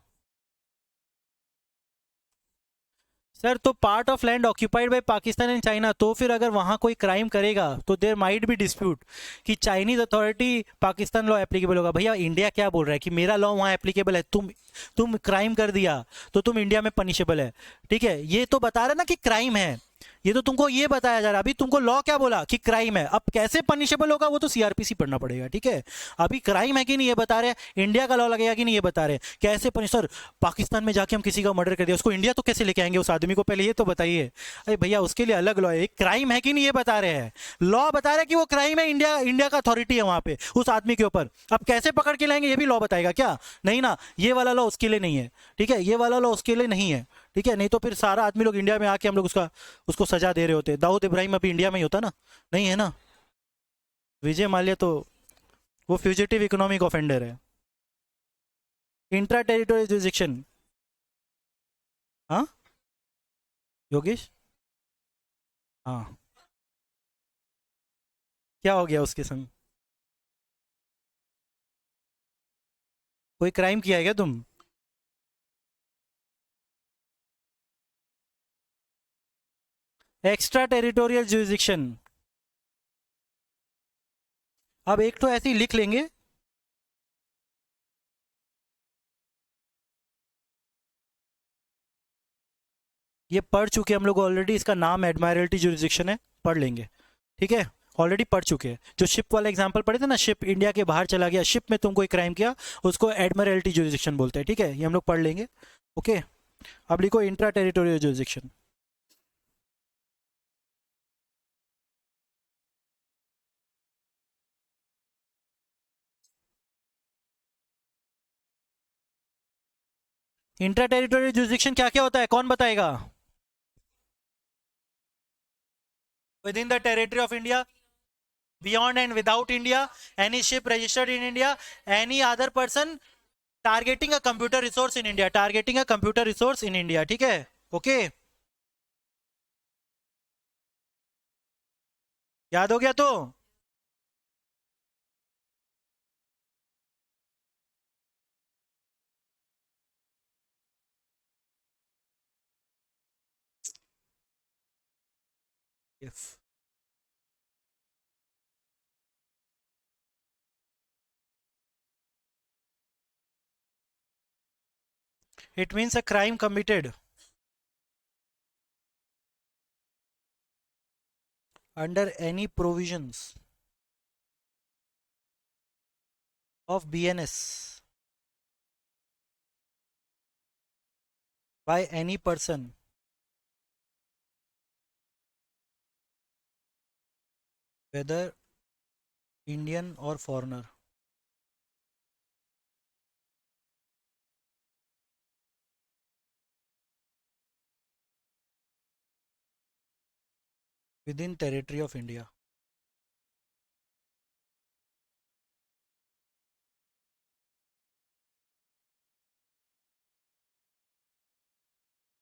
सर, तो part of land occupied by Pakistan and China. तो फिर अगर वहां कोई क्राइम करेगा तो देयर माइट बी डिस्प्यूट कि Chinese authority Pakistan law applicable होगा। भैया इंडिया क्या बोल रहा है कि मेरा लॉ वहां एप्लीकेबल है, तुम क्राइम कर दिया तो तुम इंडिया में पनिशेबल है। ठीक है, ये तो बता रहे ना कि क्राइम है। ये तो तुमको ये बताया जा रहा है। अभी तुमको लॉ क्या बोला कि क्राइम है, अब कैसे पनिशेबल होगा वो तो सीआरपीसी पढ़ना पड़ेगा, ठीक है। अभी क्राइम है कि नहीं ये बता रहे हैं, इंडिया का लॉ लगेगा कि नहीं ये बता रहे हैं, कैसे पनिश। सर पाकिस्तान में जाके हम किसी का मर्डर कर दिया, उसको इंडिया तो कैसे लेके आएंगे उस आदमी को, पहले ये तो बताइए। अरे भैया उसके लिए अलग लॉ है, क्राइम है कि नहीं ये बता रहे हैं। लॉ बता रहे हैं कि वो क्राइम है, इंडिया इंडिया का अथॉरिटी है वहां पे उस आदमी के ऊपर। अब कैसे पकड़ के लाएंगे ये भी लॉ बताएगा क्या? नहीं ना, ये वाला लॉ उसके लिए नहीं है, ठीक है, ये वाला लॉ उसके लिए नहीं है, ठीक है। नहीं तो फिर सारा आदमी लोग इंडिया में आके हम लोग उसका उसको सजा दे रहे होते। दाऊद इब्राहिम अभी इंडिया में ही होता ना, नहीं है ना। विजय माल्या तो वो फ्यूजिटिव इकोनॉमिक ऑफेंडर है। इंट्रा टेरिटोरियल जुरिस्डिक्शन, हाँ योगेश, हाँ क्या हो गया उसके संग? कोई क्राइम किया है क्या तुम? एक्स्ट्रा टेरिटोरियल जुरिस्डिक्शन, अब एक तो ऐसे ही लिख लेंगे। ये पढ़ चुके हम लोग ऑलरेडी, इसका नाम एडमायरल्टी जुरिस्डिक्शन है, पढ़ लेंगे, ठीक है। ऑलरेडी पढ़ चुके हैं, जो शिप वाला एग्जांपल पढ़े थे ना, शिप इंडिया के बाहर चला गया, शिप में तुम कोई क्राइम किया, उसको एडमायरल्टी जुरिस्डिक्शन बोलते हैं, ठीक है, ये हम लोग पढ़ लेंगे। ओके, अब लिखो intra territorial jurisdiction. Intra territorial jurisdiction क्या क्या होता है, कौन बताएगा? With in the territory of India, beyond and without India, any ship registered in India, any other person targeting a computer resource in India, targeting a computer resource in India, ठीक है। ओके, याद हो गया तो? If it means a crime committed under any provisions of BNS by any person whether Indian or foreigner within territory of India.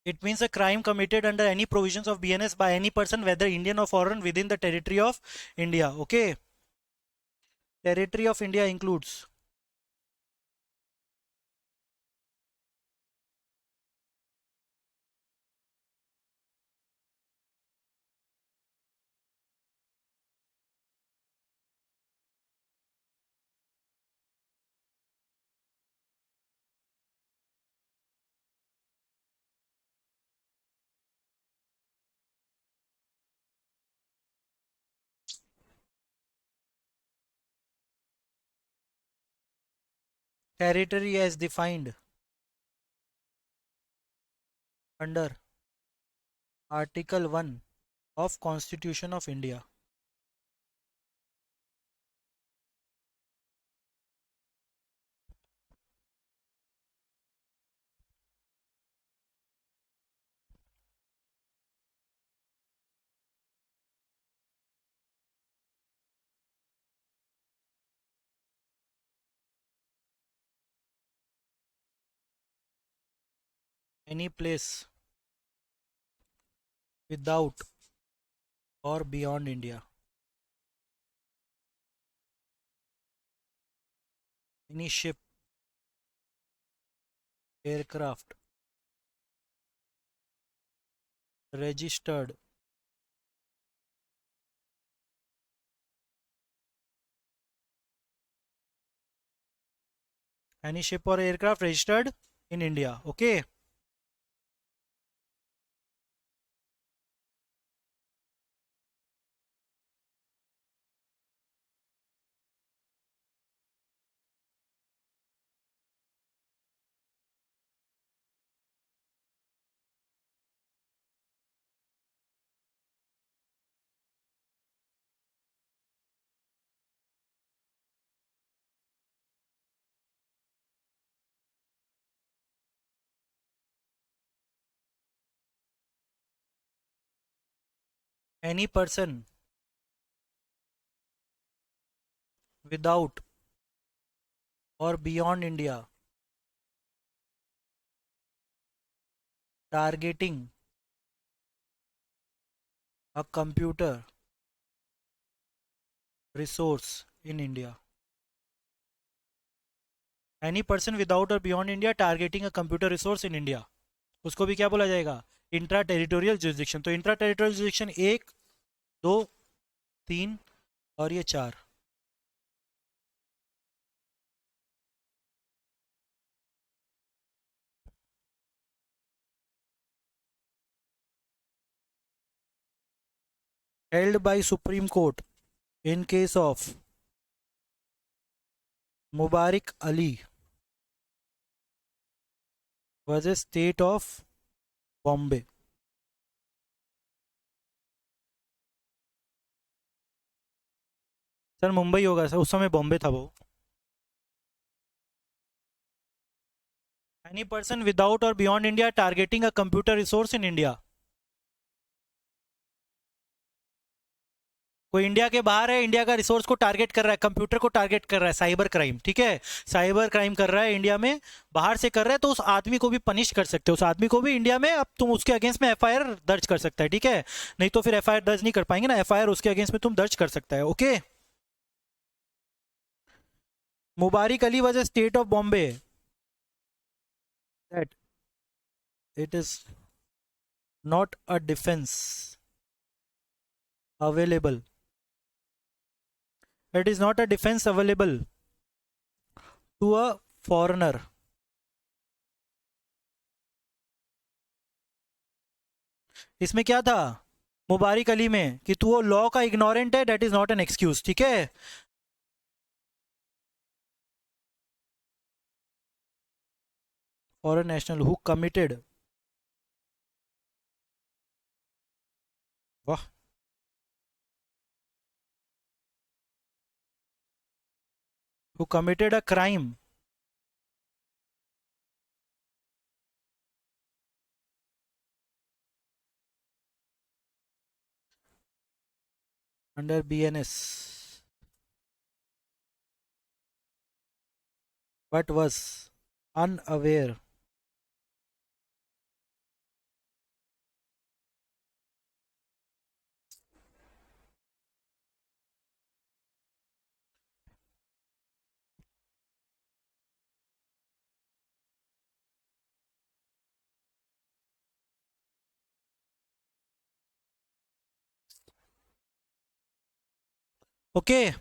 It means a crime committed under any provisions of BNS by any person whether Indian or foreign within the territory of India. Okay, territory of India includes territory as defined under Article 1 of Constitution of India. Any place without or beyond India. Any ship, aircraft registered any ship or aircraft registered in India. Okay, any person without और beyond India targeting a computer resource in India. Any person without और beyond India targeting a computer resource in India, उसको भी क्या बोला जाएगा? Intra territorial jurisdiction. तो इंट्रा टेरिटोरियल जुरिस्डिक्शन 1, 2, 3 और ये 4। held by Supreme Court in case of Mubarak Ali was a state of Bombay। Sir Mumbai होगा सर, उस समय बॉम्बे था वो। एनी पर्सन विदाउट और beyond India targeting a computer resource in India, कोई इंडिया के बाहर है, इंडिया का रिसोर्स को टारगेट कर रहा है, कंप्यूटर को टारगेट कर रहा है, साइबर क्राइम, ठीक है, साइबर क्राइम कर रहा है इंडिया में, बाहर से कर रहा है, तो उस आदमी को भी पनिश कर सकते हो, उस आदमी को भी इंडिया में अब तुम उसके अगेंस्ट में एफआईआर दर्ज कर सकता है, ठीक है। नहीं तो फिर एफआईआर दर्ज नहीं कर पाएंगे ना, एफआईआर उसके अगेंस्ट में तुम दर्ज कर सकता है, okay. Mubarik Ali was a state of Bombay that it is not a defence available, it is not a defense available to a foreigner। इसमें क्या था मुबारिक अली में कि तू वो लॉ का इग्नोरेंट है, that is not an excuse, ठीक है। फॉरेन नेशनल हु कमिटेड, वाह, who committed a crime under BNS but was unaware okay okay,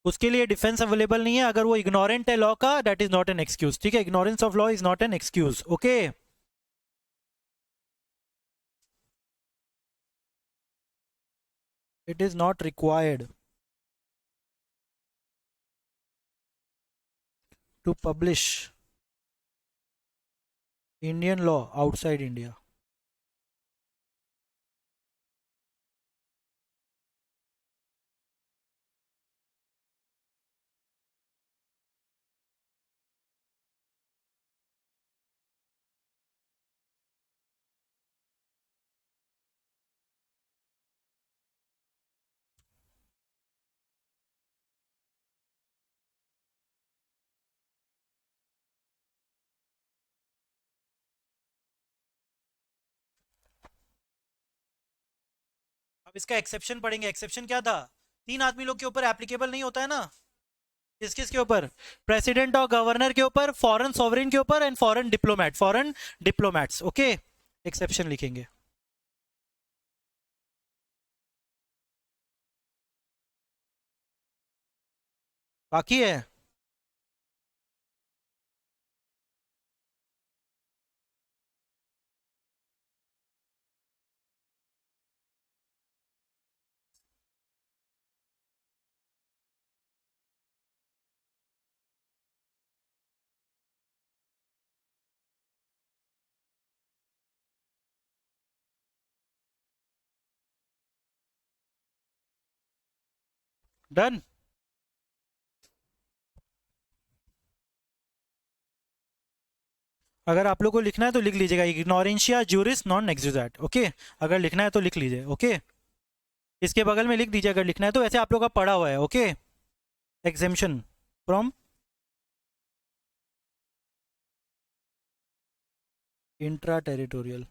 उसके लिए डिफेंस अवेलेबल नहीं है अगर वो इग्नोरेंट है लॉ का, that is not an excuse, ठीक है, ignorance of law is not an excuse, okay. It is not required to publish Indian law outside India. अब इसका एक्सेप्शन पढ़ेंगे, एक्सेप्शन क्या था, 3 आदमी लोग के ऊपर एप्लीकेबल नहीं होता है ना, किस किस के ऊपर? प्रेसिडेंट और गवर्नर के ऊपर, फॉरेन सॉवरेन के ऊपर and foreign diplomat, foreign diplomats, okay. Exception लिखेंगे। बाकी है डन। अगर आप लोग को लिखना है तो लिख लीजिएगा, इग्नोरेंशिया जूरिस नॉन एक्जिस्टेंट, ओके। अगर लिखना है तो लिख लीजिए, ओके। इसके बगल में लिख दीजिए अगर लिखना है तो, वैसे आप लोग का पढ़ा हुआ है, okay. Exemption from intra territorial.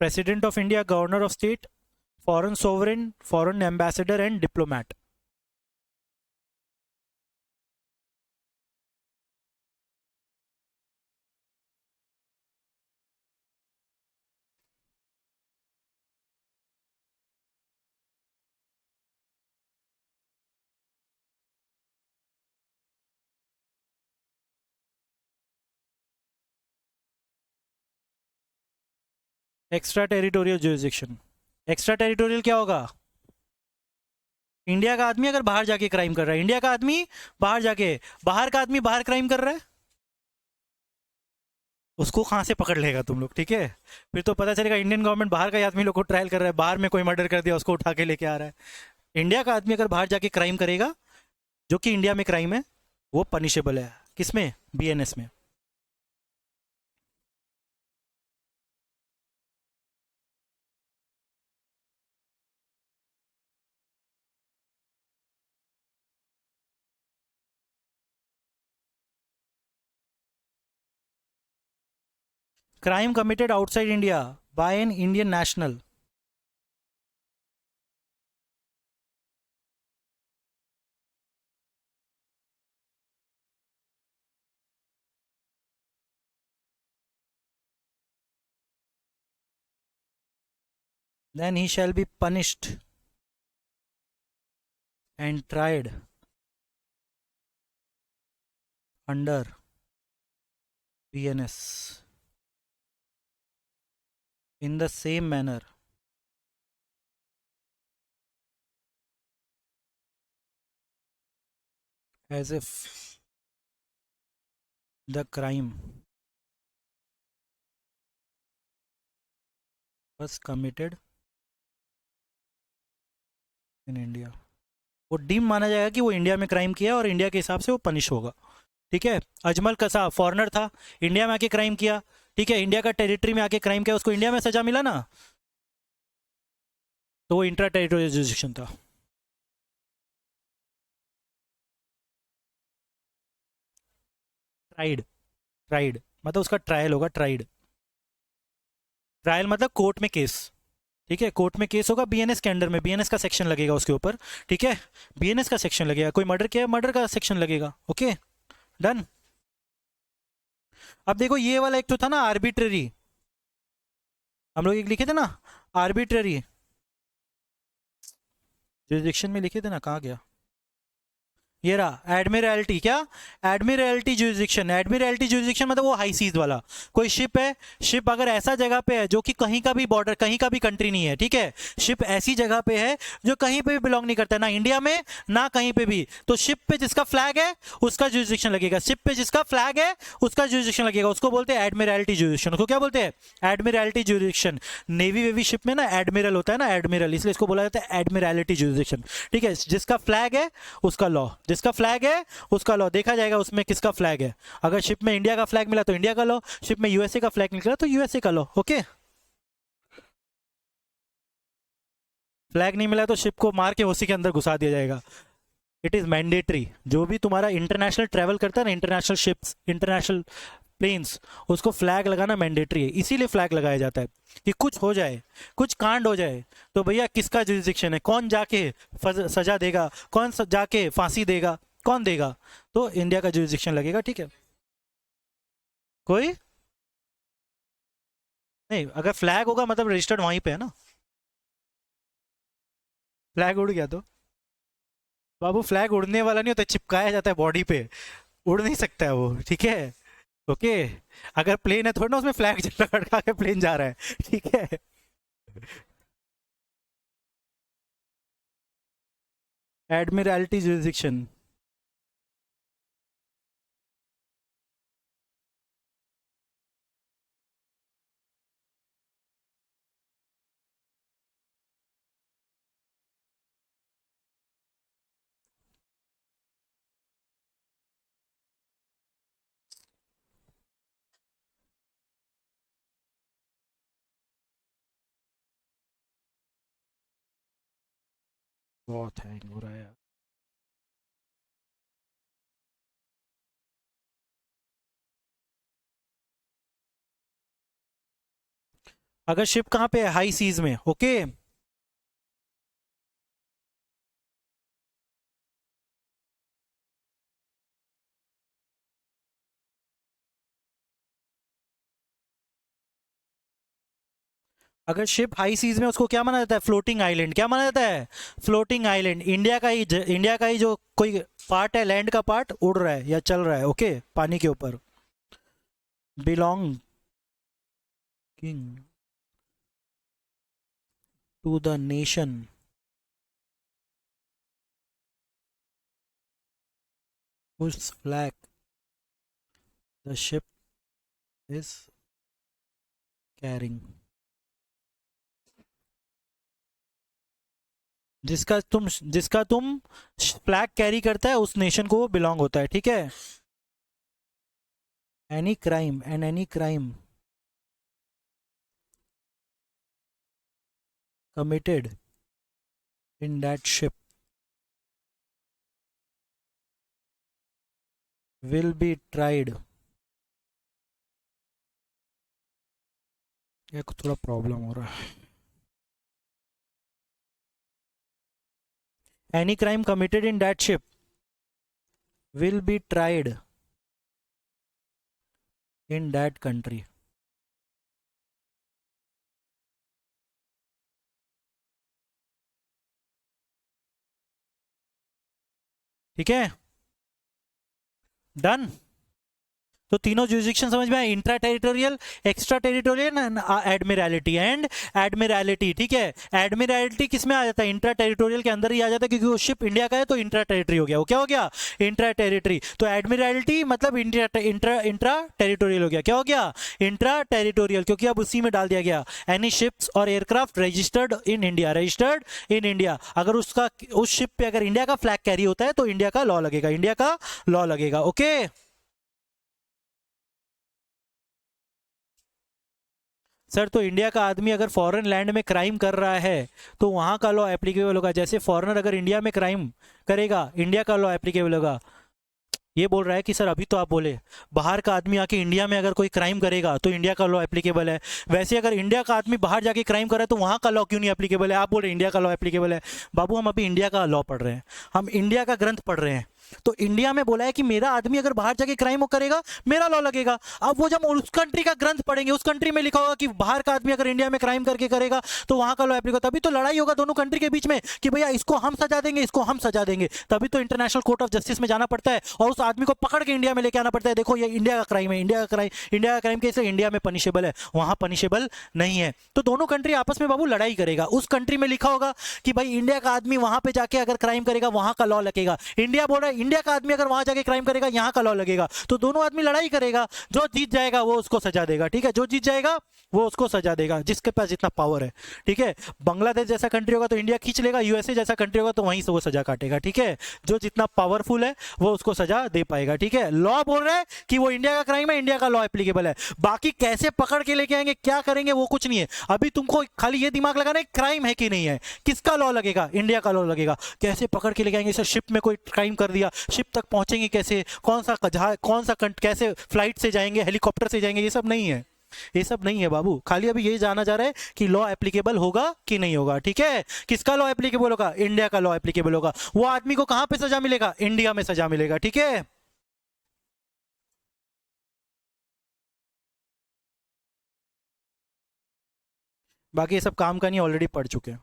President of India, governor of state, foreign sovereign, foreign ambassador and diplomat. Extra territorial jurisdiction. Extra territorial क्या होगा? इंडिया का आदमी अगर बाहर जाके क्राइम कर रहा है, इंडिया का आदमी बाहर जाके, बाहर का आदमी बाहर क्राइम कर रहा है, उसको कहाँ से पकड़ लेगा तुम लोग, ठीक है? फिर तो पता चलेगा इंडियन गवर्नमेंट बाहर का ही आदमी लोग को ट्रायल कर रहा है, बाहर में कोई मर्डर कर दिया उसको उठा के लेके आ रहा है। इंडिया का आदमी अगर बाहर जाके क्राइम करेगा, जो कि इंडिया में क्राइम है, वो पनिशेबल है। किसमें? बीएनएस में। Crime committed outside India by an Indian national. then he shall be punished and tried under BNS in the same manner as if the crime was committed in India। वो डीम माना जाएगा कि वो इंडिया में क्राइम किया और इंडिया के हिसाब से वो पनिश होगा, ठीक है? अजमल कसा फॉरेनर था, इंडिया में आके क्राइम किया, ठीक है? इंडिया का टेरिटरी में आके क्राइम किया, उसको इंडिया में सजा मिला ना, तो वो इंट्रा टेरिटोरियल जुरिस्डिक्शन था। ट्राइड, ट्राइड मतलब उसका ट्रायल होगा, ट्राइड। ट्रायल मतलब कोर्ट में केस, ठीक है? कोर्ट में केस होगा बीएनएस के अंडर में, बीएनएस का सेक्शन लगेगा उसके ऊपर, ठीक है? बीएनएस का सेक्शन लगेगा, कोई मर्डर किया, मर्डर का सेक्शन लगेगा, ओके डन। अब देखो ये वाला एक तो था ना आर्बिट्ररी, हम लोग एक लिखे थे ना आर्बिट्ररी, जुरिस्डिक्शन में लिखे थे ना, कहाँ गया? ये रहा एडमिरल्टी। क्या? Admiralty jurisdiction. एडमिरल्टी जुरिसडिक्शन मतलब वो हाई सीज वाला। कोई शिप है, शिप अगर ऐसा जगह पे है जो कि कहीं का भी बॉर्डर, कहीं का भी कंट्री नहीं है, ठीक है, शिप ऐसी जगह पे है जो कहीं पे भी बिलोंग नहीं करता है, ना इंडिया में ना कहीं पे भी, तो शिप पे जिसका फ्लैग है उसका जुरिसडिक्शन लगेगा। शिप पे जिसका फ्लैग है उसका जुरिसडिक्शन लगेगा। उसको बोलते हैं एडमिरल्टी जुरिसडिक्शन। उसको क्या बोलते हैं? Admiralty jurisdiction. Navy wavy ship में ना एडमिरल होता है ना, एडमिरल, इसलिए इसको बोला जाता है एडमिरल्टी जुरिसडिक्शन। ठीक है, जिसका फ्लैग है उसका लॉ, जिसका फ्लैग है उसका लॉ। देखा जाएगा उसमें किसका फ्लैग है। अगर शिप में इंडिया का फ्लैग मिला तो इंडिया का लॉ, शिप में यूएसए का फ्लैग निकला तो यूएसए का लॉ। ओके, फ्लैग नहीं मिला तो शिप को मार के उसी के अंदर घुसा दिया जाएगा। It is mandatory. जो भी तुम्हारा इंटरनेशनल ट्रेवल करता है ना, इंटरनेशनल शिप्स, इंटरनेशनल प्लेन्स, उसको फ्लैग लगाना मैंडेटरी है। इसीलिए फ्लैग लगाया जाता है कि कुछ हो जाए, कुछ कांड हो जाए तो भैया किसका जुरिसडिक्शन है, कौन जाके सजा देगा, कौन जाके फांसी देगा, कौन देगा, तो इंडिया का जुरिसडिक्शन लगेगा। ठीक है, कोई नहीं, अगर फ्लैग होगा मतलब रजिस्टर्ड वहीं पे है ना। फ्लैग उड़ गया तो बाबू, फ्लैग उड़ने वाला नहीं होता, चिपकाया जाता है बॉडी पे, उड़ नहीं सकता है वो। ठीक है, ओके। अगर प्लेन है थोड़ा ना उसमें फ्लैग लटका के प्लेन जा रहा है। ठीक है, एडमिरल्टी जुरिसडिक्शन। बहुत हैंग हो रहा है यार। अगर शिप कहाँ पे है? हाई सीज में। ओके, अगर शिप हाई सीज में, उसको क्या माना जाता है? Floating island. क्या माना जाता है? Floating island. इंडिया का ही जो कोई पार्ट है, लैंड का पार्ट उड़ रहा है या चल रहा है, ओके, पानी के ऊपर। Belong to the nation whose flag the ship is carrying। जिसका तुम फ्लैग कैरी करता है उस नेशन को वो बिलोंग होता है। ठीक है, any crime committed in that ship will be tried। ये थोड़ा प्रॉब्लम हो रहा है। Any crime committed in that ship will be tried in that country. ठीक है, डन। तो तीनों जुरिसडिक्शन समझ में आए, intra territorial, extra territorial, admiralty and admiralty. ठीक है, एडमिरलिटी किस में आ जाता है? इंट्रा टेरिटोरियल के अंदर ही आ जाता है, क्योंकि वो शिप इंडिया का है तो इंट्रा टेरिटरी हो गया। वो क्या हो गया? Intra territory. तो एडमिरलिटी मतलब इंट्रा टेरिटोरियल हो गया। क्या हो गया? इंट्रा टेरिटोरियल, क्योंकि अब उसी में डाल दिया गया एनी शिप्स और aircraft registered in India, registered in India. अगर उसका, उस शिप पे अगर इंडिया का फ्लैग कैरी होता है तो इंडिया का लॉ लगेगा, इंडिया का लॉ लगेगा। ओके, सर तो इंडिया का आदमी अगर फॉरेन लैंड में क्राइम कर रहा है तो वहां का लॉ एप्लीकेबल होगा। जैसे फॉरेनर अगर इंडिया में क्राइम करेगा, इंडिया का लॉ एप्लीकेबल होगा। ये बोल रहा है कि सर अभी तो आप बोले बाहर का आदमी आके इंडिया में अगर कोई क्राइम करेगा तो इंडिया का लॉ एप्लीकेबल है, वैसे अगर इंडिया का आदमी बाहर जाके क्राइम करे तो वहां का लॉ क्यों नहीं एप्लीकेबल है? आप बोल रहे हैं इंडिया का लॉ एप्लीकेबल है। बाबू हम अभी इंडिया का लॉ पढ़ रहे हैं, हम इंडिया का ग्रंथ पढ़ रहे हैं, तो इंडिया में बोला है कि मेरा आदमी अगर बाहर जाके क्राइम करेगा मेरा लॉ लगेगा। अब वो जब उस कंट्री का ग्रंथ पढ़ेंगे, उस कंट्री में लिखा होगा कि बाहर का आदमी अगर इंडिया में क्राइम करके करेगा तो वहां का लॉ एप्लीकेबल, तभी तो लड़ाई होगा दोनों कंट्री के बीच में कि भैया इसको हम सजा देंगे, इसको हम सजा देंगे। तभी तो इंटरनेशनल कोर्ट ऑफ जस्टिस में जाना पड़ता है और उस आदमी को पकड़ के इंडिया में लेके आना पड़ता है। देखो ये इंडिया का क्राइम है, इंडिया का क्राइम कैसे इंडिया में पनिशेबल है, वहां पनिशेबल नहीं है। तो दोनों कंट्री आपस में बाबू लड़ाई करेगा। उस कंट्री में लिखा होगा कि भाई इंडिया का आदमी वहां पे जाके अगर क्राइम करेगा वहां का लॉ लगेगा। इंडिया बोल रहा है इंडिया का आदमी अगर वहां जाके क्राइम करेगा यहां का लॉ लगेगा। तो दोनों आदमी लड़ाई करेगा, जो जीत जाएगा वो उसको सजा देगा, ठीक है, जो जीत जाएगा वो उसको सजा देगा, जिसके पास जितना पावर है, ठीक है। बांग्लादेश जैसा कंट्री होगा तो इंडिया खींच लेगा, यूएसए जैसा कंट्री होगा तो वहीं से वो सजा काटेगा, ठीक है। जो जितना पावरफुल है वो उसको सजा दे पाएगा, ठीक है। लॉ बोल रहा है कि वो इंडिया का क्राइम है, इंडिया का लॉ एप्लीकेबल है। बाकी कैसे पकड़ के लेके आएंगे, क्या करेंगे, वो कुछ नहीं है। अभी तुमको खाली ये दिमाग लगाना है क्राइम है कि नहीं है, किसका लॉ लगेगा, इंडिया का लॉ लगेगा। कैसे पकड़ के लेके आएंगे, सर शिप में कोई क्राइम कर दिया, शिप तक पहुंचेंगे कैसे, कौन सा कैसे फ्लाइट से जाएंगे, हेलीकॉप्टर से जाएंगे, ये सब नहीं है, ये सब नहीं है बाबू। खाली अभी ये जाना जा रहा है कि लॉ एप्लीकेबल होगा कि नहीं होगा, ठीक है। किसका लॉ एप्लीकेबल होगा, इंडिया का लॉ एप्लीकेबल होगा। वो आदमी को कहां पे सजा मिलेगा, इंडिया में सजा मिलेगा, ठीक है। बाकी ये सब काम का नहीं, ऑलरेडी पढ़ चुके हैं।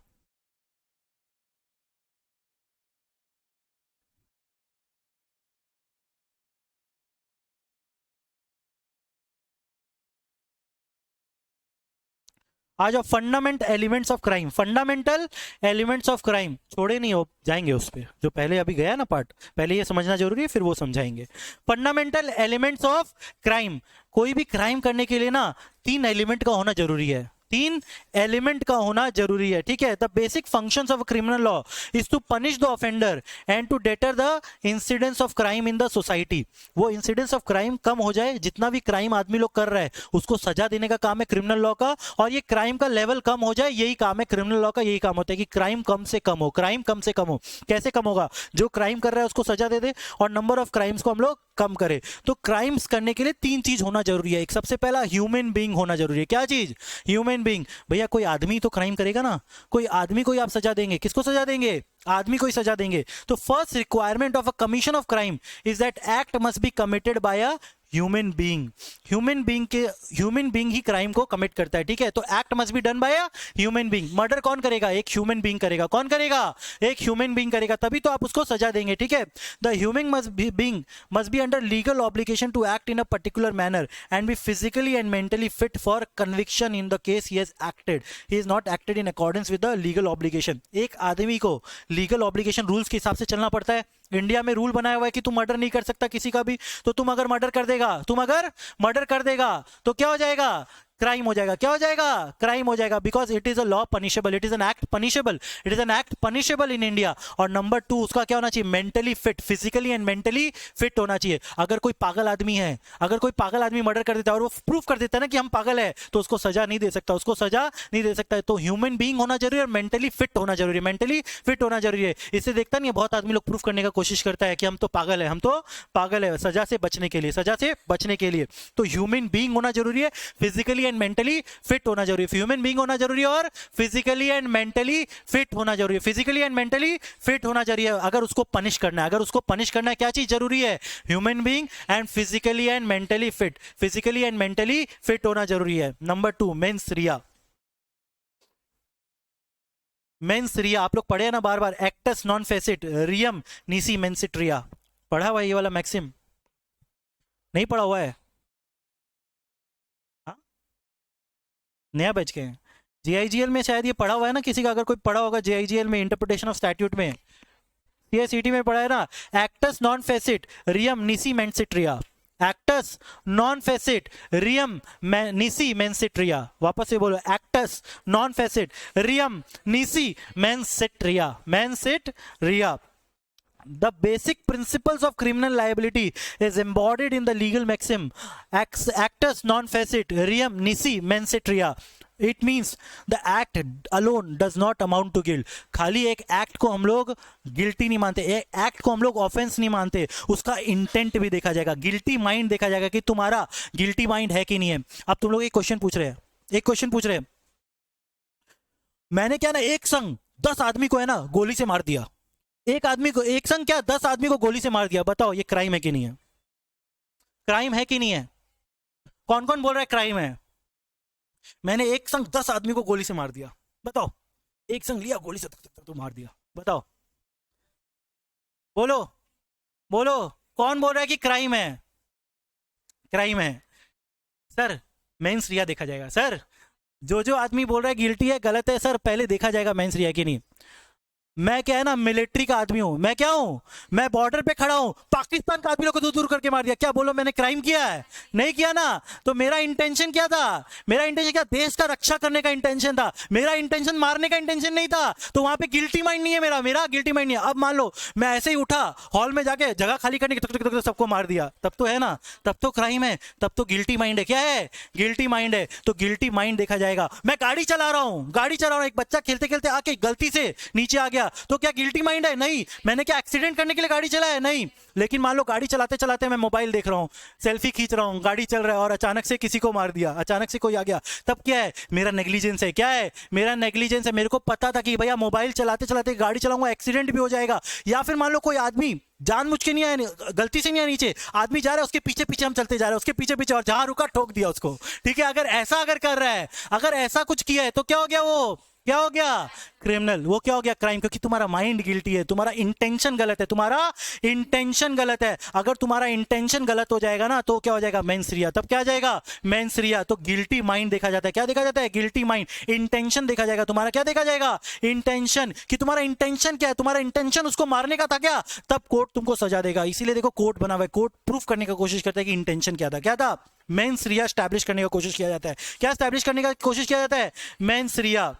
आ जाओ, fundament elements of crime. Fundamental elements of crime छोड़े नहीं हो जाएंगे उस पे, जो पहले अभी गया ना पार्ट, पहले ये समझना जरूरी है फिर वो समझाएंगे। Fundamental elements of crime. कोई भी क्राइम करने के लिए ना 3 एलिमेंट का होना जरूरी है, 3 एलिमेंट का होना जरूरी है, ठीक है। The basic functions of criminal law is to punish the offender and to deter the incidence of crime in the society. वो इंसिडेंस ऑफ क्राइम कम हो जाए, जितना भी क्राइम आदमी लोग कर रहा है उसको सजा देने का काम है क्रिमिनल लॉ का, और ये क्राइम का लेवल कम हो जाए, यही काम है क्रिमिनल लॉ का। यही काम होता है कि क्राइम कम से कम हो, क्राइम कम से कम हो। कैसे कम होगा, जो क्राइम कर रहा है उसको सजा दे दे और नंबर ऑफ क्राइम्स को हम लोग कम करें। तो क्राइम्स करने के लिए 3 चीज होना जरूरी है। एक सबसे पहला ह्यूमन बीइंग होना जरूरी है। क्या चीज, ह्यूमन बीइंग। भैया कोई आदमी तो क्राइम करेगा ना, कोई आदमी को ही आप सजा देंगे, किसको सजा देंगे, आदमी को ही सजा देंगे। तो first requirement of a commission of crime is that act must be committed by a human being. Human being he crime को कमिट करता है, ठीक है। तो act must be done by a human being. Murder कौन करेगा, एक ह्यूमन बीइंग करेगा। कौन करेगा, एक ह्यूमन बीइंग करेगा, तभी तो आप उसको सजा देंगे, ठीक है। The human being must be under legal obligation to act in a particular manner and be physically and mentally fit for conviction in the case he has acted, he is not acted in accordance with the legal obligation. एक आदमी को लीगल ऑब्लिगेशन रूल्स के हिसाब से चलना पड़ता है। इंडिया में रूल बनाया हुआ है कि तुम मर्डर नहीं कर सकता किसी का भी, तो तुम अगर मर्डर कर देगा तो क्या हो जाएगा, क्राइम हो जाएगा। क्या हो जाएगा, क्राइम हो जाएगा, because it is a law punishable, it is an act punishable, it is an act punishable in India. और नंबर 2 उसका क्या होना चाहिए, mentally fit, physically and mentally fit होना चाहिए। अगर कोई पागल आदमी है, अगर कोई पागल आदमी मर्डर कर देता है और वो प्रूफ कर देता है ना कि हम पागल है, तो उसको सजा नहीं दे सकता, उसको सजा नहीं दे सकता है। तो ह्यूमन बीइंग होना जरूरी है और मेंटली फिट होना जरूरी है, मेंटली फिट होना जरूरी है। इससे देखता नहीं है बहुत आदमी लोग प्रूफ करने का कोशिश करता है कि हम तो पागल है, हम तो पागल है, सजा से बचने के लिए, सजा से बचने के लिए। तो ह्यूमन बीइंग होना जरूरी है, फिजिकली एंड मेंटली फिट होना जरूरी है। ह्यूमन बीइंग होना जरूरी है और फिजिकली एंड मेंटली फिट होना जरूरी है, फिजिकली एंड मेंटली फिट होना जरूरी है। अगर उसको पनिश करना है, अगर उसको पनिश करना है, क्या चीज जरूरी है, human being and physically and mentally fit, physically and mentally fit होना जरूरी है। Number 2 mains rea. मेंस रिया आप लोग पढ़े हैं ना बार बार, एक्टस नॉन फेसिट रियम नीसी मेंसिट रिया। पढ़ा हुआ है ये वाला मैक्सिम, नहीं पढ़ा हुआ है, हाँ? नया बैच के हैं। जेआईजीएल में शायद ये पढ़ा हुआ है ना किसी का, अगर कोई पढ़ा होगा जेआईजीएल में, इंटरप्रिटेशन ऑफ स्टैट्यूट में, सीआईसीटी में पढ़ा है ना, actus non facit reum nisi mens sit rea, actus non facit reum nisi mens sit rea. वापस से बोलो, actus non facit reum nisi mens sit rea, mens sit rea. The basic principles of criminal liability is embodied in the legal maxim actus non facit reum nisi mensit rea. It means the act alone does not amount to guilt. खाली एक एक्ट को हम लोग गिल्टी नहीं मानते, एक एक्ट को हम लोग ऑफेंस नहीं मानते, उसका इंटेंट भी देखा जाएगा, गिल्टी माइंड देखा जाएगा कि तुम्हारा गिल्टी माइंड है कि नहीं है। अब तुम लोग एक क्वेश्चन पूछ रहे हैं, एक क्वेश्चन पूछ रहे हैं, मैंने क्या ना एक संग 10 आदमी को है ना गोली से मार दिया, एक आदमी को, एक संग क्या 10 आदमी को गोली से मार दिया, बताओ ये क्राइम है कि नहीं है? क्राइम है कि नहीं है? कौन कौन बोल रहा है क्राइम है? मैंने एक संग 10 आदमी को गोली से मार दिया, बताओ। एक संग लिया, गोली से तो मार दिया, बताओ। बोलो, बोलो, कौन बोल रहा है कि क्राइम है? क्राइम है सर। मेंस रिया देखा जाएगा सर। जो आदमी बोल रहा है गिल्टी है, गलत है सर, पहले देखा जाएगा मेंस रिया कि नहीं। मैं क्या है ना, मिलिट्री का आदमी हूं। मैं क्या हूं? मैं बॉर्डर पे खड़ा हूं, पाकिस्तान का आदमी लोग को दूर दूर करके मार दिया। क्या बोलो मैंने क्राइम किया है? नहीं किया ना। तो मेरा इंटेंशन क्या था? मेरा इंटेंशन क्या? देश का रक्षा करने का इंटेंशन था। मेरा इंटेंशन मारने का इंटेंशन नहीं था। तो वहां पे गिल्टी माइंड नहीं है मेरा गिल्टी माइंड नहीं है। अब मान लो मैं ऐसे ही उठा, हॉल में जाके जगह खाली करने के सबको मार दिया, तब तो है ना, तब तो क्राइम है, तब तो गिल्टी माइंड है। क्या है? गिल्टी माइंड है। तो गिल्टी माइंड देखा जाएगा। मैं गाड़ी चला रहा हूं, एक बच्चा खेलते खेलते आके गलती से नीचे आ गया, तो क्या गिल्टी माइंड है? नहीं। मैंने क्या एक्सीडेंट करने के लिए गाड़ी चलाया? नहीं। लेकिन मान लो गाड़ी चलाते चलाते मैं मोबाइल देख रहा हूं, सेल्फी खींच रहा हूं, गाड़ी चल रहा है और अचानक से किसी को मार दिया, अचानक से कोई आ गया, तब क्या है? मेरा नेग्लिजेंस है। क्या है? मेरा नेग्लिजेंस है। मेरे को पता था कि भैया मोबाइल चलाते चलाते गाड़ी चलाऊंगा, एक्सीडेंट भी हो जाएगा। या फिर मान लो कोई आदमी जानबूझ के नहीं आया, गलती से नहीं आया नीचे, आदमी जा रहा है उसके पीछे पीछे हम चलते जा रहे हैं, उसके पीछे पीछे, और जहां रुका ठोक दिया उसको। ठीक है, अगर ऐसा कर रहा है, अगर ऐसा कुछ किया है, तो क्या हो गया? वो क्या हो गया? क्रिमिनल। वो क्या हो गया? क्राइम। क्योंकि तुम्हारा माइंड गिल्टी है, तुम्हारा इंटेंशन गलत है, तुम्हारा इंटेंशन गलत है। अगर तुम्हारा इंटेंशन गलत हो जाएगा ना, तो क्या हो जाएगा? मेंस रिया। तब क्या आ जाएगा? मेंस रिया। तो गिल्टी माइंड देखा जाता है। क्या देखा जाता है? Guilty mind. इंटेंशन देखा जाएगा तुम्हारा। क्या देखा जाएगा? इंटेंशन। कि तुम्हारा इंटेंशन क्या है? तुम्हारा इंटेंशन उसको मारने का था क्या? तब कोर्ट तुमको सजा देगा। इसीलिए देखो कोर्ट बना हुआ है, कोर्ट प्रूफ करने की कोशिश करता है कि इंटेंशन क्या था। क्या था? मेंस रिया स्टैब्लिश करने की कोशिश किया जाता है। क्या स्टैब्लिश करने की कोशिश किया जाता है? Mens rea.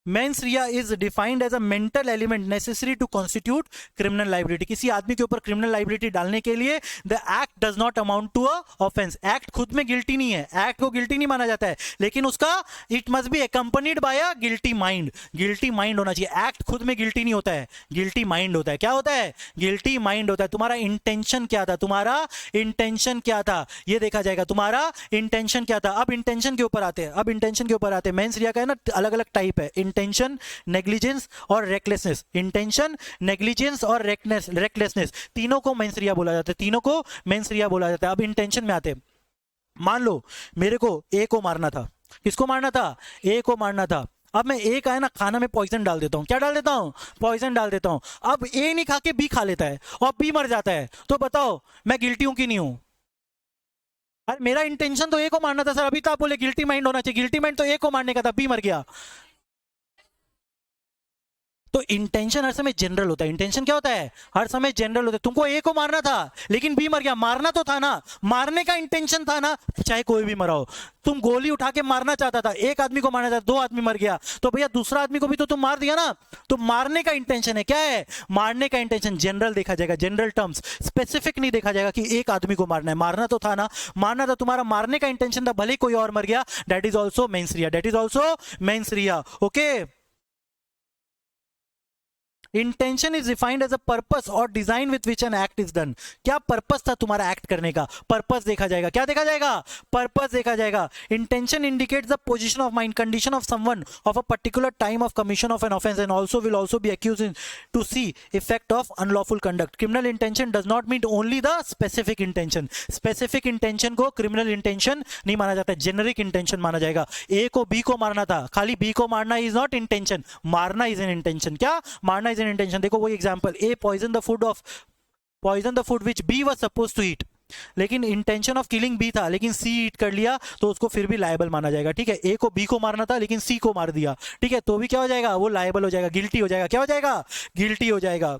Mens rea is defined as a mental element necessary to constitute criminal liability. किसी आदमी के ऊपर क्रिमिनल लाइबिलिटी डालने के लिए the act does not amount to a offence. Act खुद में गिल्टी नहीं है, एक्ट को गिल्टी नहीं माना जाता है, लेकिन उसका it must be accompanied by a guilty mind. Guilty mind होना चाहिए। एक्ट खुद में गिल्टी नहीं होता है, गिल्टी माइंड होता है। क्या होता है? गिल्टी माइंड होता है। तुम्हारा इंटेंशन क्या था? तुम्हारा इंटेंशन क्या था, ये देखा जाएगा। तुम्हारा इंटेंशन क्या था? अब इंटेंशन के ऊपर आते हैं, अब इंटेंशन के ऊपर आते हैं। मेंस रिया का है ना अलग अलग टाइप है, इंटेंशन, नेग्लिजेंस और रेकलेसनेस। इंटेंशन, नेग्लिजेंस और रेकलेसनेस, तीनों को मेंस रिया बोला जाता है, तीनों को मेंस रिया बोला जाता है। अब इंटेंशन में आते हैं। मान लो मेरे को ए को मारना था। किसको मारना था? ए को मारना था। अब मैं ए का है ना खाना में पॉइजन डाल देता हूं। क्या डाल देता हूं? पॉइजन डाल देता हूं। अब ए नहीं खा के बी खा लेता है और बी मर जाता है, तो बताओ मैं गिल्टी हूं कि नहीं हूं? अरे मेरा इंटेंशन तो ए को मारना था सर, अभी तो आप बोले गिल्टी माइंड होना चाहिए। गिल्टी माइंड तो ए को मारने का था, बी मर गया। तो इंटेंशन हर समय जनरल होता है। इंटेंशन क्या होता है? हर समय जनरल होता है। तुमको ए को मारना था लेकिन बी मर गया, मारना तो था ना, मारने का इंटेंशन था ना, चाहे कोई भी मरा हो। तुम गोली उठा के मारना चाहता था, एक आदमी को मारना था, 2 आदमी मर गया, तो भैया दूसरा आदमी को भी तो तुम मार दिया ना। तो मारने का इंटेंशन है। क्या है? मारने का इंटेंशन जनरल देखा जाएगा, जनरल टर्म्स, स्पेसिफिक नहीं देखा जाएगा कि एक आदमी को मारना है। मारना तो था ना, मारना था, तुम्हारा मारने का इंटेंशन था, भले कोई और मर गया, that is also mens rea, that is also mens rea. Okay. Intention is defined as a purpose और design with which an act is done. क्या पर्पस था तुम्हारा एक्ट करने का? पर्पस देखा जाएगा। क्या देखा जाएगा? पर्पस देखा जाएगा। Intention indicates the position of mind, condition of someone of a particular time of commission of an offence and also will also be accused to see effect of unlawful conduct. Criminal intention does not mean only the specific intention. Specific intention को क्रिमिनल इंटेंशन नहीं माना जाता, जेनरिक इंटेंशन माना जाएगा। ए को बी को मारना था, खाली बी को मारना इज नॉट इंटेंशन, मारना इज एन इंटेंशन। क्या? मारना इज एन इंटेंशन। देखो वही example, A poison the food which B was suppose to eat, लेकिन इंटेंशन ऑफ किलिंग बी था, लेकिन सी ईट कर लिया, तो उसको फिर भी लायबल माना जाएगा। ठीक है, ए को बी को मारना था लेकिन सी को मार दिया, ठीक है, तो भी क्या हो जाएगा? वो लायबल हो जाएगा, गिल्टी हो जाएगा। क्या हो जाएगा? गिल्टी हो जाएगा।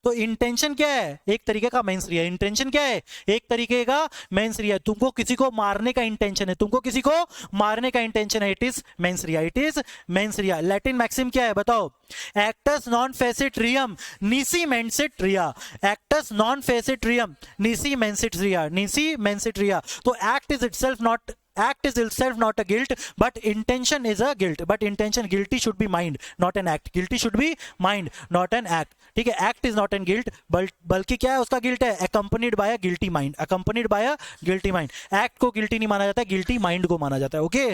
तो इंटेंशन क्या है? एक तरीके का मेंस रिया। इंटेंशन क्या है? एक तरीके का मेंस रिया। तुमको किसी को मारने का इंटेंशन है, तुमको किसी को मारने का इंटेंशन है, it is mens rea, it is mens rea. Latin maxim क्या है बताओ? Actus non facit reum nisi mens sit rea. Actus non facit reum nisi mens sit rea, nisi mens sit rea. तो act is itself not, act is itself not a guilt, but intention is a guilt. But intention, guilty should be mind, not an act. Guilty should be mind, not an act. ठीक है, act is not an guilt, बल्कि क्या है उसका guilt है? accompanied by a guilty mind, accompanied by a guilty mind. act को guilty नहीं माना जाता, guilty mind को माना जाता है। ओके,